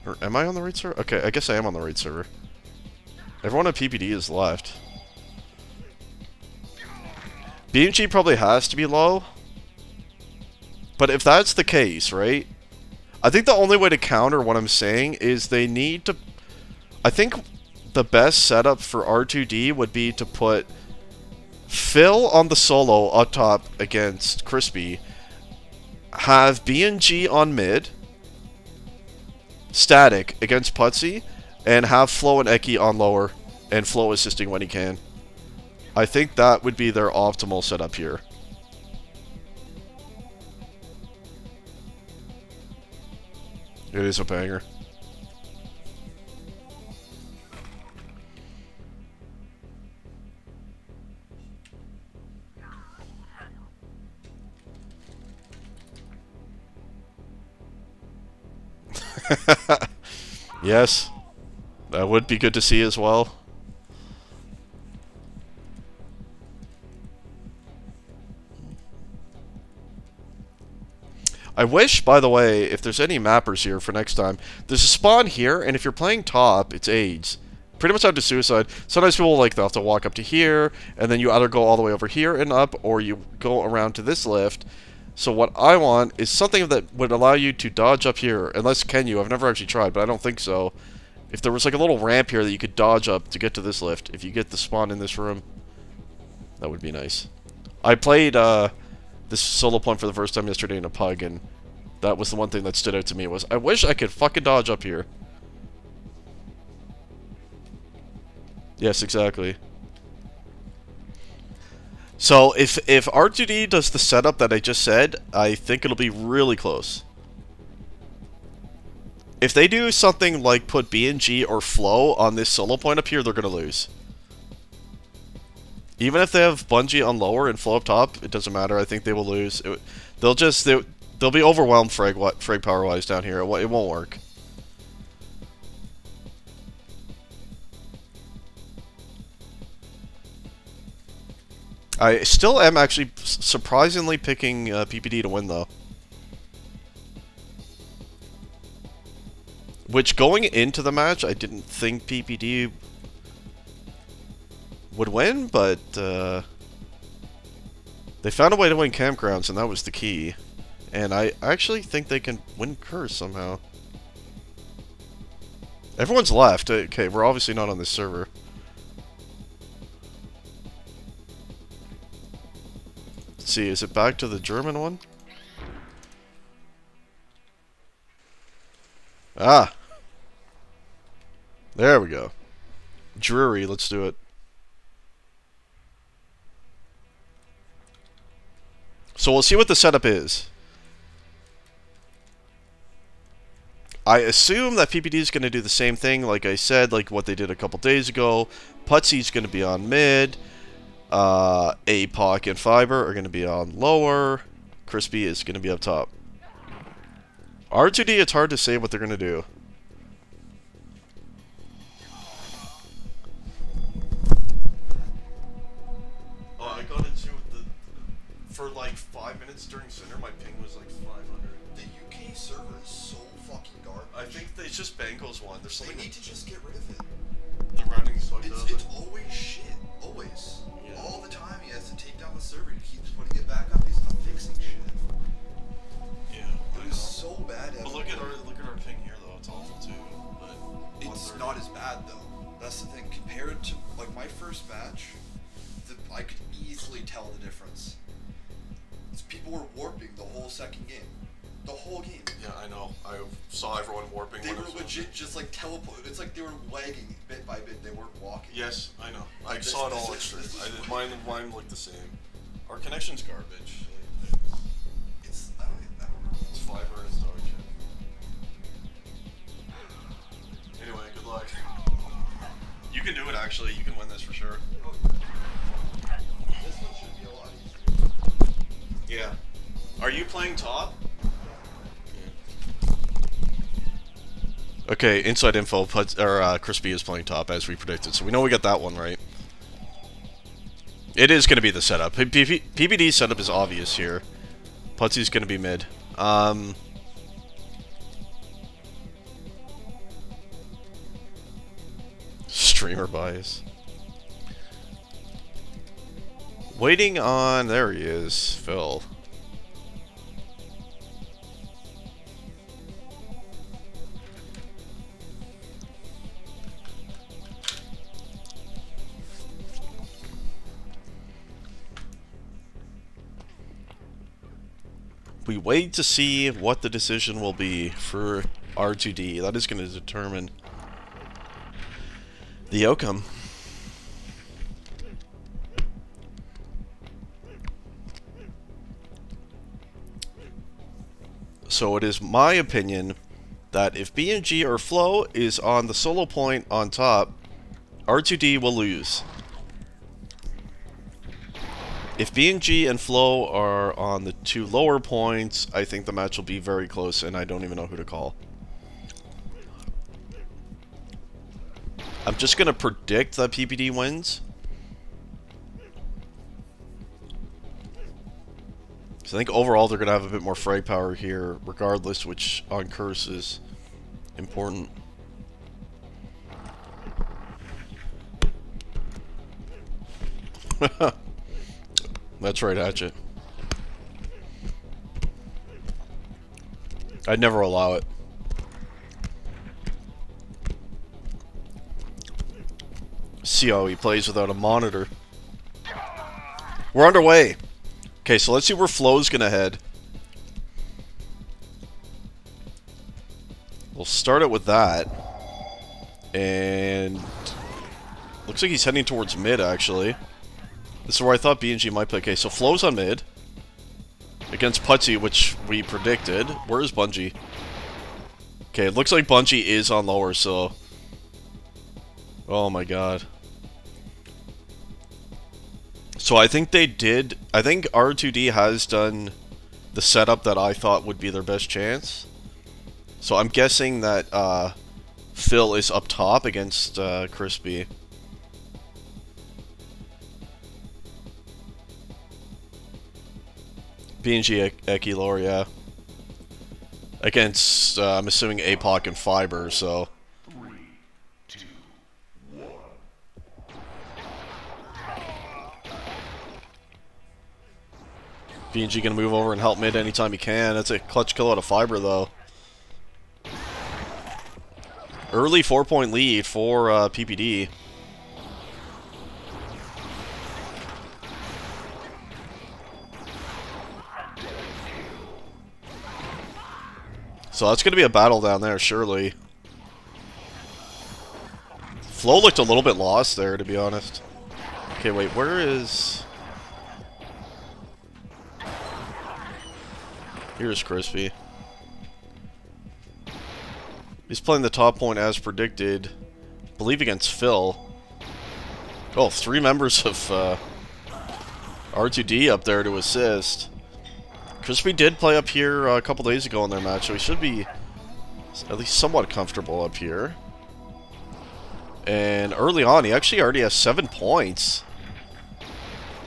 S1: Or am I on the right server? Okay, I guess I am on the right server. Everyone at PPD is left. BMG probably has to be low. But if that's the case, right? I think the only way to counter what I'm saying is they need to... I think the best setup for r2d would be to put Phil on the solo up top against Crispy. Have BNG on mid. Static against Putzy. And have Flo and Eki on lower, and Flo assisting when he can. I think that would be their optimal setup here. It is a banger. Yes. That would be good to see as well. I wish, by the way, if there's any mappers here for next time, there's a spawn here, and if you're playing top, it's AIDS. Pretty much out to suicide. Sometimes people like they'll have to walk up to here, and then you either go all the way over here and up, or you go around to this lift. So what I want is something that would allow you to dodge up here. Unless, can you? I've never actually tried, but I don't think so. If there was like a little ramp here that you could dodge up to get to this lift, if you get the spawn in this room, that would be nice. I played this solo point for the first time yesterday in a pug, and that was the one thing that stood out to me was, I wish I could fucking dodge up here. Yes, exactly. So, if r2d does the setup that I just said, I think it'll be really close. If they do something like put BNG or Flow on this solo point up here, they're gonna lose. Even if they have Bungie on lower and Flow up top, it doesn't matter. I think they will lose. They'll be overwhelmed frag power-wise down here. It won't work. I still am actually surprisingly picking PPD to win, though. Which, going into the match, I didn't think PPD would win, but they found a way to win campgrounds, and that was the key. And I actually think they can win Curse somehow. Everyone's left. Okay, we're obviously not on this server. Let's see, is it back to the German one? Ah! There we go. Drury, let's do it. So we'll see what the setup is. I assume that PPD is going to do the same thing, like I said, like what they did a couple days ago. Putsy's going to be on mid. APOC and Fiber are going to be on lower. Crispy is going to be up top. r2d, it's hard to say what they're going to do. Oh, I got into for like 5 minutes during Cinder, my ping was like 500.
S3: The UK server is so fucking garbage.
S1: I think it's just Banco's one. There's something.
S3: They need to just get rid of it.
S1: The routing's fucked up.
S3: It's always shit. Always.
S1: Yeah.
S3: All the time he has to take down the server. He keeps putting it back up. He's not fixing shit.
S1: Yeah,
S3: It was so bad.
S1: But look at our ping here though. It's awful too. But
S3: It's not as bad though. That's the thing. Compared to like my first match, I could easily tell the difference. People were warping the whole second game. The whole game.
S1: Yeah, I know. I saw everyone warping.
S3: They were legit just like teleport. It's like they were lagging bit by bit. They weren't walking.
S1: Yes, I know. I saw it all on stream. Mine looked the same. Our connection's garbage.
S3: It's I don't know.
S1: It's fiber and it's dog shit. Anyway, good luck. You can do it actually. You can win this for sure.
S3: This one should be a lot easier.
S1: Yeah. Are you playing top? Okay, inside info, Crispy is playing top as we predicted, so we know we got that one right. It is going to be the setup. PPD's setup is obvious here. Putsy's going to be mid. Streamer bias. Waiting on... There he is, Phil. We wait to see what the decision will be for r2d. That is going to determine the outcome. So it is my opinion that if BNG or Flow is on the solo point on top, r2d will lose. If BNG and Flow are on the two lower points, I think the match will be very close, and I don't even know who to call. I'm just going to predict that PPD wins. So I think overall they're going to have a bit more frag power here, regardless, which on Curse is important. That's right, Hatchet. I'd never allow it. See how he plays without a monitor. We're underway. Okay, so let's see where Flo's gonna head. We'll start it with that. And looks like he's heading towards mid, actually. This is where I thought B&G might play. Okay, so Flo's on mid. Against Putzy, which we predicted. Where is Bungie? Okay, it looks like Bungie is on lower, so... Oh my god. So I think they did... I think r2d has done the setup that I thought would be their best chance. So I'm guessing that Phil is up top against Crispy. B&G Eki lower, yeah. Against, I'm assuming APOC and Fiber, so... B&G gonna move over and help mid anytime he can. That's a clutch kill out of Fiber, though. Early 4-point lead for PPD. So that's gonna be a battle down there, surely. Flo looked a little bit lost there, to be honest. Okay, wait, where is... Here's Crispy. He's playing the top point as predicted. I believe against Phil. Oh, 3 members of r2d up there to assist. Crispy did play up here a couple days ago in their match, so he should be at least somewhat comfortable up here. And early on, he actually already has 7 points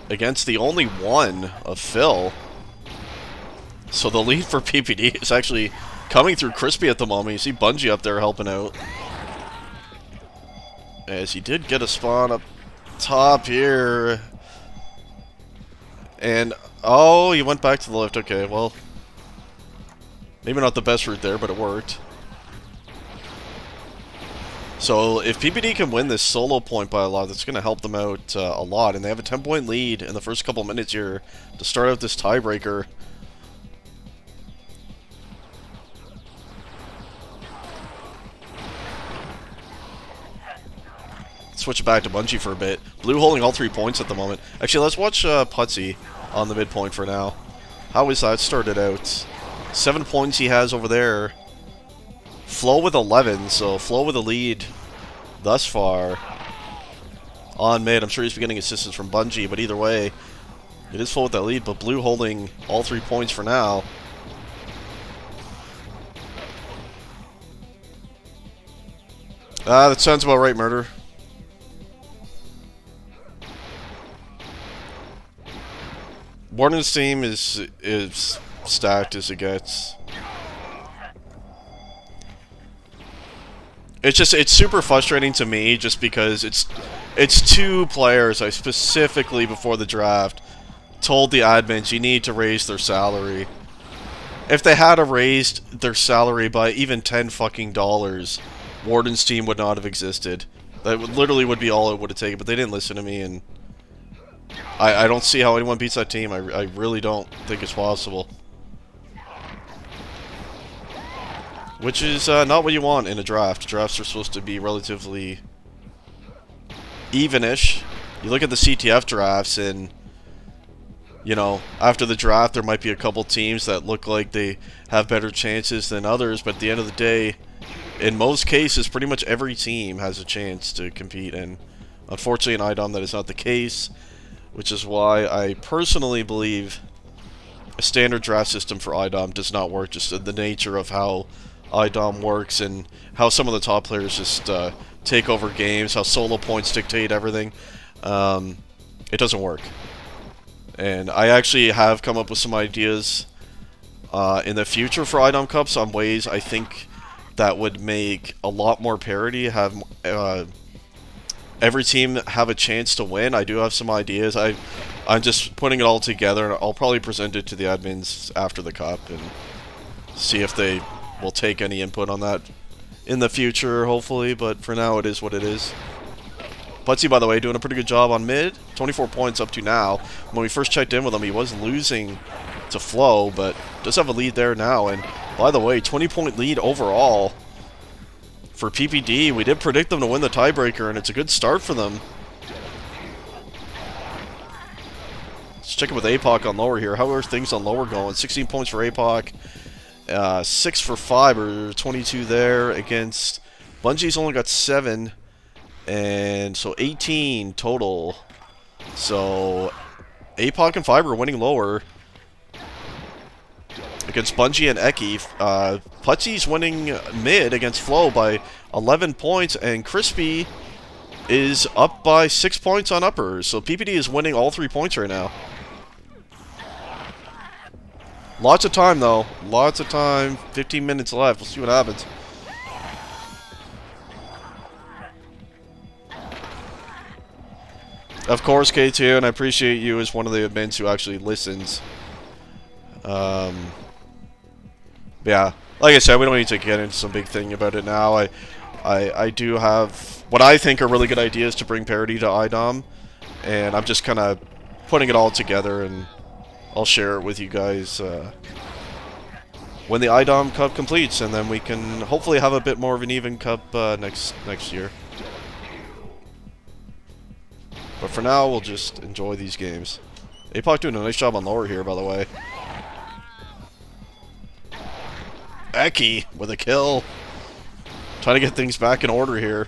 S1: against the only one of Phil. So the lead for PPD is actually coming through Crispy at the moment. You see Bungie up there helping out. As he did get a spawn up top here. And, oh, he went back to the lift. Okay, well, maybe not the best route there, but it worked. So if PPD can win this solo point by a lot, that's going to help them out a lot. And they have a 10-point lead in the first couple minutes here to start out this tiebreaker. Switch back to Bungie for a bit. Blue holding all 3 points at the moment. Actually, let's watch Putzy on the midpoint for now. How is that started out? 7 points he has over there. Flo with 11, so Flo with a lead thus far. On mid, I'm sure he's been getting assistance from Bungie, but either way, it is Flo with that lead, but Blue holding all 3 points for now. That sounds about right, Murder. Warden's team is stacked as it gets. It's super frustrating to me just because it's 2 players I specifically before the draft told the admins you need to raise their salary. If they had raised their salary by even $10 fucking, Warden's team would not have existed. That literally would be all it would have taken, but they didn't listen to me, and I don't see how anyone beats that team. I really don't think it's possible. Which is not what you want in a draft. Drafts are supposed to be relatively even-ish. You look at the CTF drafts and, you know, after the draft there might be a couple teams that look like they have better chances than others, but at the end of the day, in most cases, pretty much every team has a chance to compete, and unfortunately in iDOM that is not the case. Which is why I personally believe a standard draft system for iDOM does not work, just the nature of how iDOM works and how some of the top players just take over games, how solo points dictate everything. It doesn't work. And I actually have come up with some ideas in the future for iDOM Cups on ways I think that would make a lot more parity, have every team have a chance to win. I do have some ideas. I'm just putting it all together, and I'll probably present it to the admins after the cup and see if they will take any input on that in the future, hopefully, but for now it is what it is. Butsy, by the way, doing a pretty good job on mid. 24 points up to now. When we first checked in with him, he was losing to Flow, but does have a lead there now. And by the way, 20-point lead overall for PPD. We did predict them to win the tiebreaker, and it's a good start for them. Let's check it with APOC on lower here. How are things on lower going? 16 points for APOC. 6 for 5, or 22 there against Bungie's only got 7, and so 18 total. So APOC and 5 are winning lower against Bungie and Eki. Putsy's winning mid against Flow by 11 points, and Crispy is up by 6 points on uppers. So PPD is winning all 3 points right now. Lots of time, though. Lots of time. 15 minutes left. We'll see what happens. Of course, K2, and I appreciate you as one of the admins who actually listens. Yeah, like I said, we don't need to get into some big thing about it now. I do have what I think are really good ideas to bring parity to iDOM, and I'm just kind of putting it all together, and I'll share it with you guys when the iDOM Cup completes, and then we can hopefully have a bit more of an even Cup next year. But for now, we'll just enjoy these games. APOC doing a nice job on lower here, by the way. Eki with a kill. Trying to get things back in order here.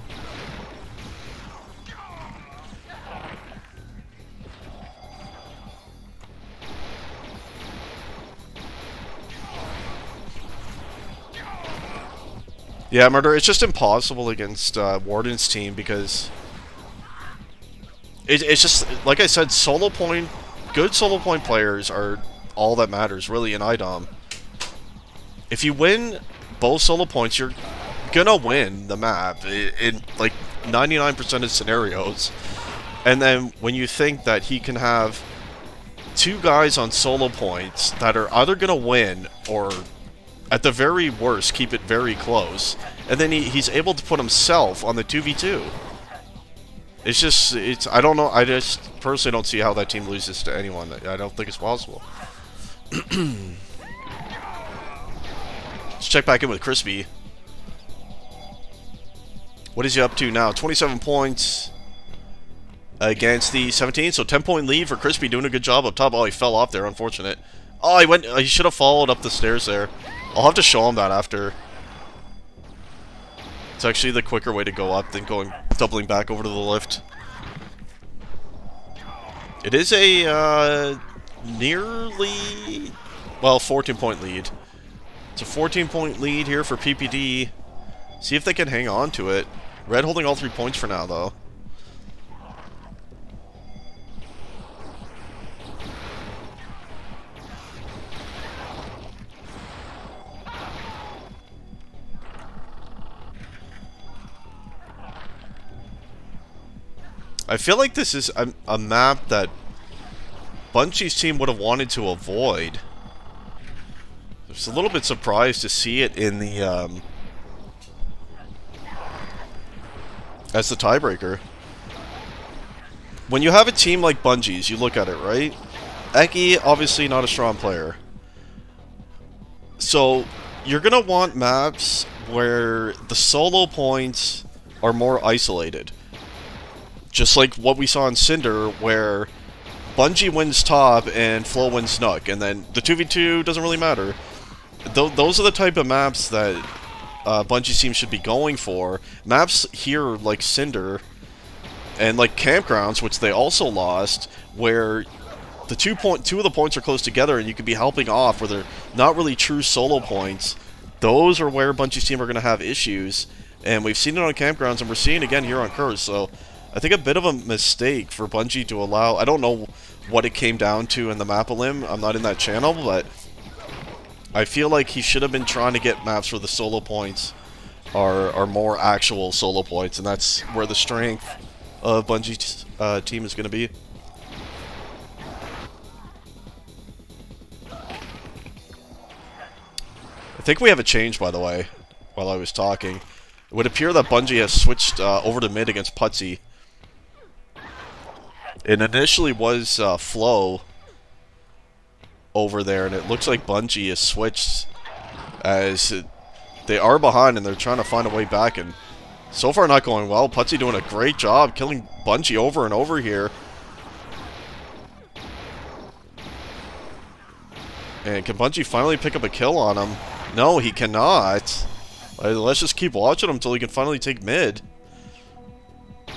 S1: Yeah, Murder, it's just impossible against Warden's team because it's just, like I said, good solo point players are all that matters, really, in iDOM. If you win both solo points, you're gonna win the map in like 99% of scenarios. And then when you think that he can have 2 guys on solo points that are either gonna win or at the very worst keep it very close, and then he's able to put himself on the 2v2. I don't know, I just personally don't see how that team loses to anyone. I don't think it's possible. Let's check back in with Crispy. What is he up to now? 27 points against the 17, so 10-point lead for Crispy, doing a good job up top. Oh, he fell off there, unfortunate. Oh, he should have followed up the stairs there. I'll have to show him that after. It's actually the quicker way to go up than doubling back over to the lift. It is a nearly, well, 14-point lead. It's a 14-point lead here for PPD. See if they can hang on to it. Red holding all 3 points for now, though. I feel like this is a map that Bungie's team would have wanted to avoid. I was a little bit surprised to see it in the as the tiebreaker. When you have a team like Bungie's, you look at it, right? Eki, obviously not a strong player. So you're gonna want maps where the solo points are more isolated. Just like what we saw in Cinder, where Bungie wins top and Flow wins Nook, and then the 2v2 doesn't really matter. Those are the type of maps that Bungie team should be going for. Maps here like Cinder and like Campgrounds, which they also lost, where the two of the points are close together and you could be helping off, where they're not really true solo points. Those are where Bungie's team are going to have issues, and we've seen it on Campgrounds, and we're seeing it again here on Curse. So I think a bit of a mistake for Bungie to allow. I don't know what it came down to in the Map-a-Lim. I'm not in that channel, but I feel like he should have been trying to get maps where the solo points are more actual solo points, and that's where the strength of Bungie's team is going to be. I think we have a change, by the way, while I was talking. It would appear that Bungie has switched over to mid against Putzy. It initially was Flow over there, and it looks like Bungie has switched as they are behind and they're trying to find a way back, and so far not going well. Putzy doing a great job killing Bungie over and over here. And can Bungie finally pick up a kill on him? No, he cannot. Let's just keep watching him until he can finally take mid.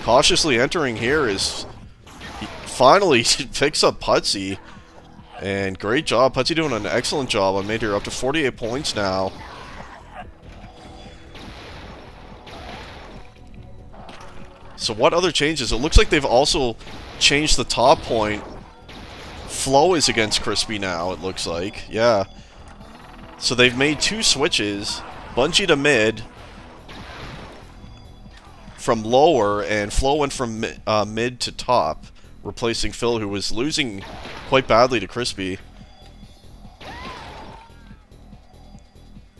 S1: Cautiously entering here is... He finally picks up Putzy. And great job. Putzy doing an excellent job on mid here. Up to 48 points now. So what other changes? It looks like they've also changed the top point. Flow is against Crispy now, it looks like. Yeah. So they've made 2 switches. Bungie to mid from lower, and Flow went from mid to top, replacing Phil, who was losing quite badly to Crispy.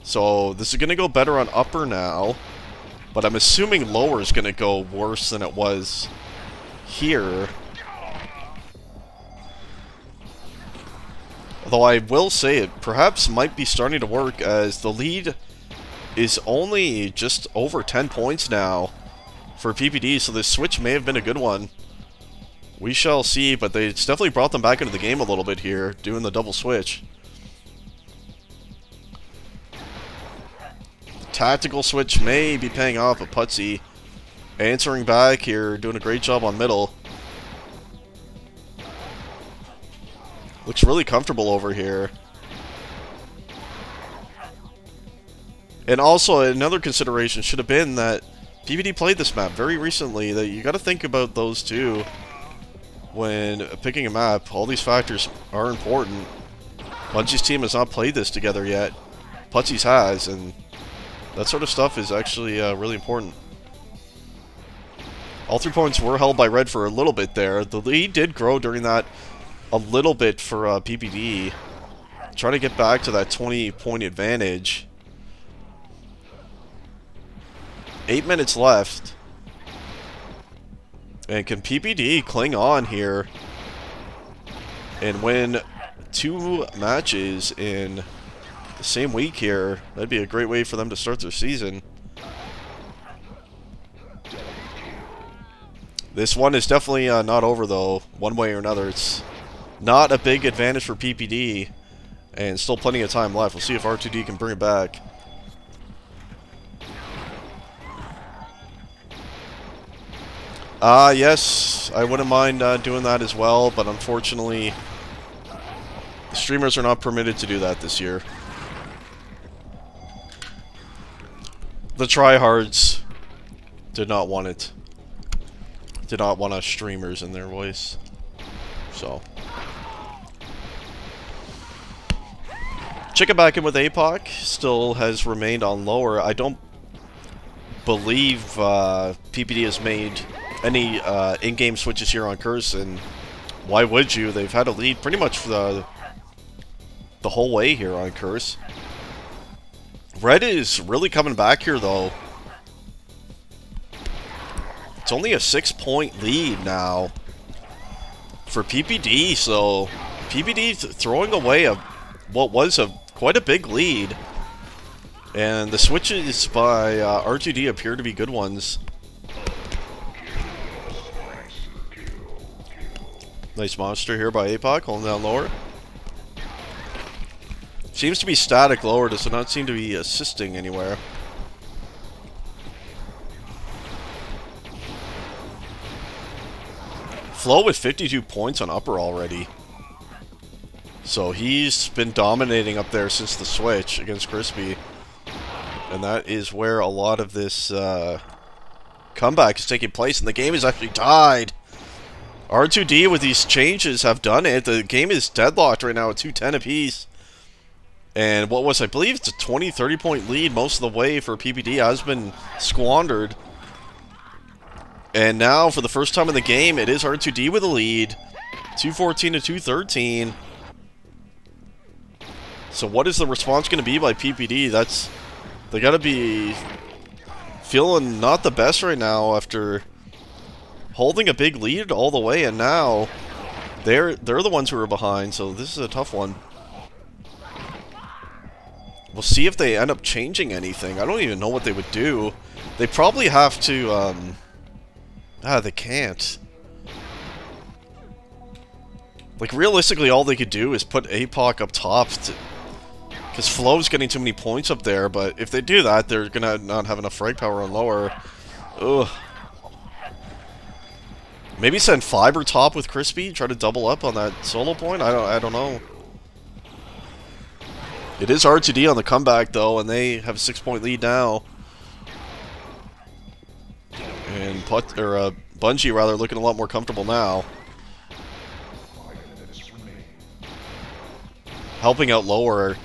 S1: So this is going to go better on upper now, but I'm assuming lower is going to go worse than it was here. Although I will say it perhaps might be starting to work, as the lead is only just over 10 points now for PPD, so this switch may have been a good one. We shall see, but it's definitely brought them back into the game a little bit here, doing the double switch. Tactical switch may be paying off, but Putzy answering back here, doing a great job on middle. Looks really comfortable over here. And also, another consideration should have been that PPD played this map very recently. That you got to think about those too when picking a map. All these factors are important. Bungie's team has not played this together yet. Putzy's has, and that sort of stuff is actually really important. All 3 points were held by Red for a little bit there. The lead did grow during that a little bit for PPD. Trying to get back to that 20-point advantage. 8 minutes left. And can PPD cling on here and win 2 matches in the same week here? That'd be a great way for them to start their season. This one is definitely not over, though, one way or another. It's not a big advantage for PPD, and still plenty of time left. We'll see if r2d can bring it back. Yes, I wouldn't mind doing that as well, but unfortunately, the streamers are not permitted to do that this year. The tryhards did not want it. Did not want us streamers in their voice. So. Chicken back in with APOC. Still has remained on lower. I don't believe PPD has made any in-game switches here on Curse, and why would you? They've had a lead pretty much for the whole way here on Curse. Red is really coming back here, though. It's only a 6-point lead now for PPD, so PPD throwing away what was quite a big lead. And the switches by r2d appear to be good ones. Nice monster here by APOC, holding down lower. Seems to be static lower, does not seem to be assisting anywhere. Flow with 52 points on upper already. So he's been dominating up there since the switch against Crispy. And that is where a lot of this comeback is taking place, and the game is actually tied. r2d with these changes have done it. The game is deadlocked right now at 2-10 apiece. And what was, I believe, it's a 20-30 point lead most of the way for PPD has been squandered. And now, for the first time in the game, it is r2d with a lead. 214 to 213. So what is the response going to be by PPD? They got to be feeling not the best right now after holding a big lead all the way, and now they're the ones who are behind. So this is a tough one. We'll see if they end up changing anything. I don't even know what they would do. They probably have to. They can't. Like, realistically, all they could do is put APOC up top, because Flow's getting too many points up there, but if they do that, they're gonna not have enough frag power on lower. Ugh. Maybe send Fiber top with Crispy, try to double up on that solo point? I don't know. It is r2d on the comeback, though, and they have a 6-point lead now. And Bungie, rather, looking a lot more comfortable now. Helping out lower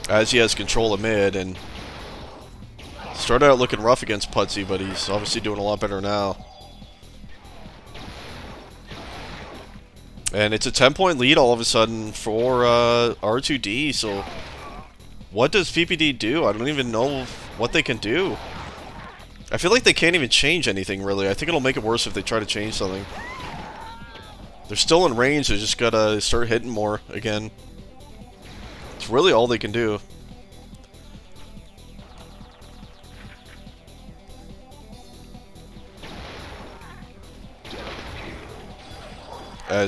S1: as he has control of mid, and started out looking rough against Putsy, but he's obviously doing a lot better now. And it's a 10-point lead all of a sudden for r2d, so what does PPD do? I don't even know what they can do. I feel like they can't even change anything, really. I think it'll make it worse if they try to change something. They're still in range, they just gotta start hitting more again. It's really all they can do.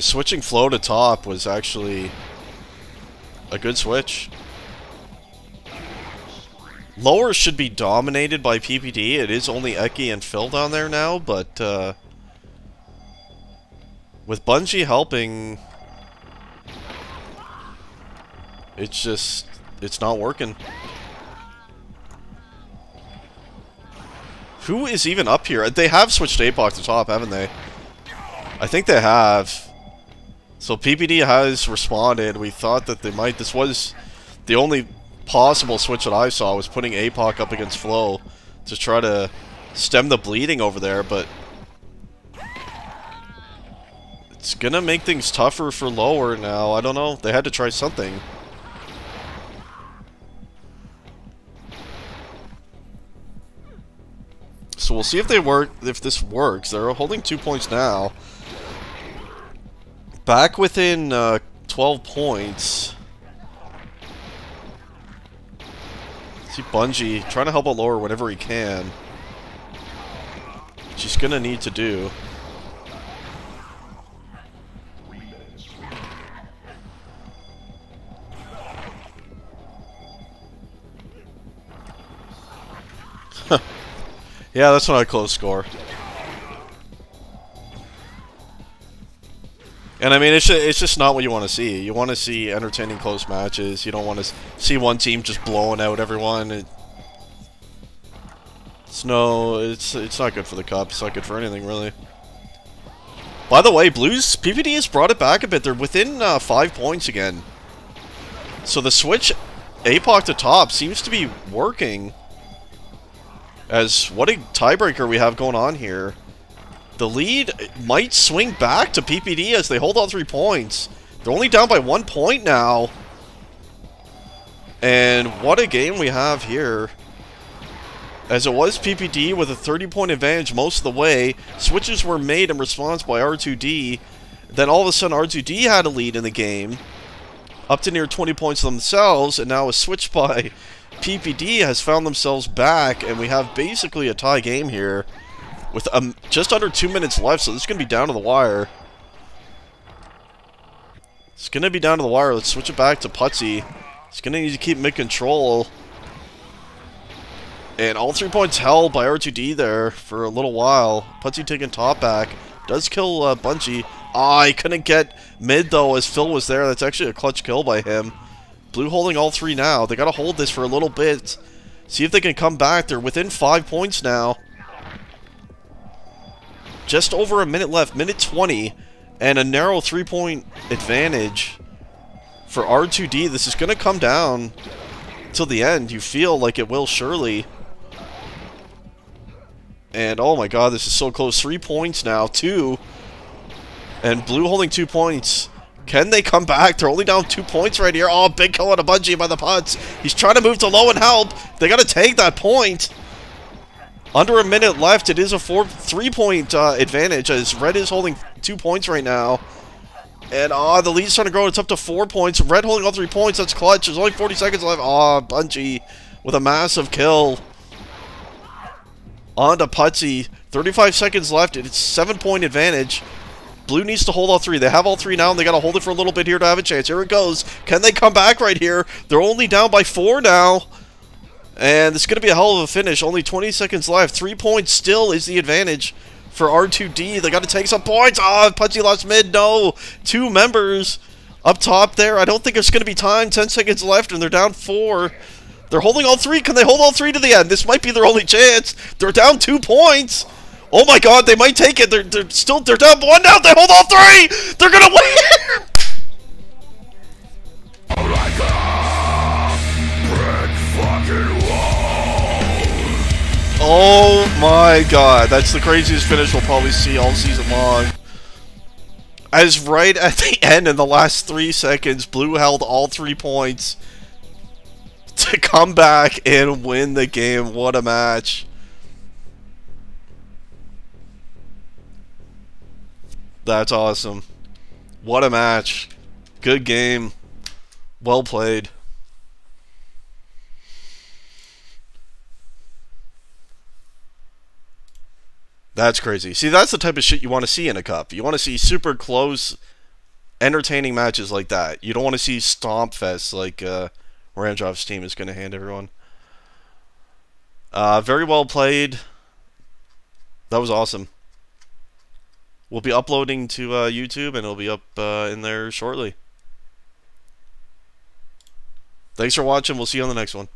S1: Switching Flow to top was actually a good switch. Lower should be dominated by PPD. It is only Eki and Phil down there now, but with Bungie helping, it's not working. Who is even up here? They have switched APOC to top, haven't they? I think they have. So PPD has responded. We thought that they might. This was the only possible switch that I saw, was putting APOC up against Flow to try to stem the bleeding over there, but it's gonna make things tougher for lower now. I don't know. They had to try something. So we'll see if this works. They're holding 2 points now. Back within 12 points. See Bungie trying to help out lower whenever he can. Which he's gonna need to do. Yeah, that's not a close score. And I mean, it's just not what you want to see. You want to see entertaining close matches. You don't want to see one team just blowing out everyone. It's not good for the cup. It's not good for anything, really. By the way, Blues, PPD has brought it back a bit. They're within 5 points again. So the switch APOC to top seems to be working. As what a tiebreaker we have going on here. The lead might swing back to PPD as they hold all 3 points. They're only down by 1 point now. And what a game we have here. As it was PPD with a 30-point advantage most of the way. Switches were made in response by r2d. Then all of a sudden r2d had a lead in the game. Up to near 20 points themselves. And now a switch by PPD has found themselves back. And we have basically a tie game here. With just under 2 minutes left, so this is going to be down to the wire. It's going to be down to the wire. Let's switch it back to Putsy. He's going to need to keep mid-control. And all 3 points held by r2d there for a little while. Putsy taking top back. Does kill Bungie. Ah, he couldn't get mid, though, as Phil was there. That's actually a clutch kill by him. Blue holding all 3 now. They got to hold this for a little bit. See if they can come back. They're within 5 points now. Just over a minute left, minute 20, and a narrow 3-point advantage for r2d. This is going to come down till the end. You feel like it will surely. And oh my god, this is so close. 3 points now, 2. And Blue holding 2 points. Can they come back? They're only down 2 points right here. Oh, big kill on a bungee by the putts. He's trying to move to low and help. They got to take that point. Under a minute left. It is a 3-point advantage as Red is holding 2 points right now. And the lead's trying to grow. It's up to 4 points. Red holding all 3 points. That's clutch. There's only 40 seconds left. Bungee with a massive kill. On to Putsy. 35 seconds left. It's a 7-point advantage. Blue needs to hold all 3. They have all 3 now, and they got to hold it for a little bit here to have a chance. Here it goes. Can they come back right here? They're only down by 4 now. And it's going to be a hell of a finish. Only 20 seconds left. 3 points still is the advantage for R2D. They got to take some points. Putsy lost mid. No. 2 members up top there. I don't think there's going to be time. 10 seconds left, and they're down 4. They're holding all 3. Can they hold all 3 to the end? This might be their only chance. They're down 2 points. Oh my god, they might take it. They're down 1 now. They hold all 3. They're going to win. Oh my god, that's the craziest finish we'll probably see all season long. As right at the end in the last 3 seconds, Blue held all 3 points to come back and win the game. What a match. That's awesome. What a match. Good game. Well played. That's crazy. See, that's the type of shit you want to see in a cup. You want to see super close, entertaining matches like that. You don't want to see stomp fest like Ramjov's team is going to hand everyone. Very well played. That was awesome. We'll be uploading to YouTube, and it'll be up in there shortly. Thanks for watching. We'll see you on the next one.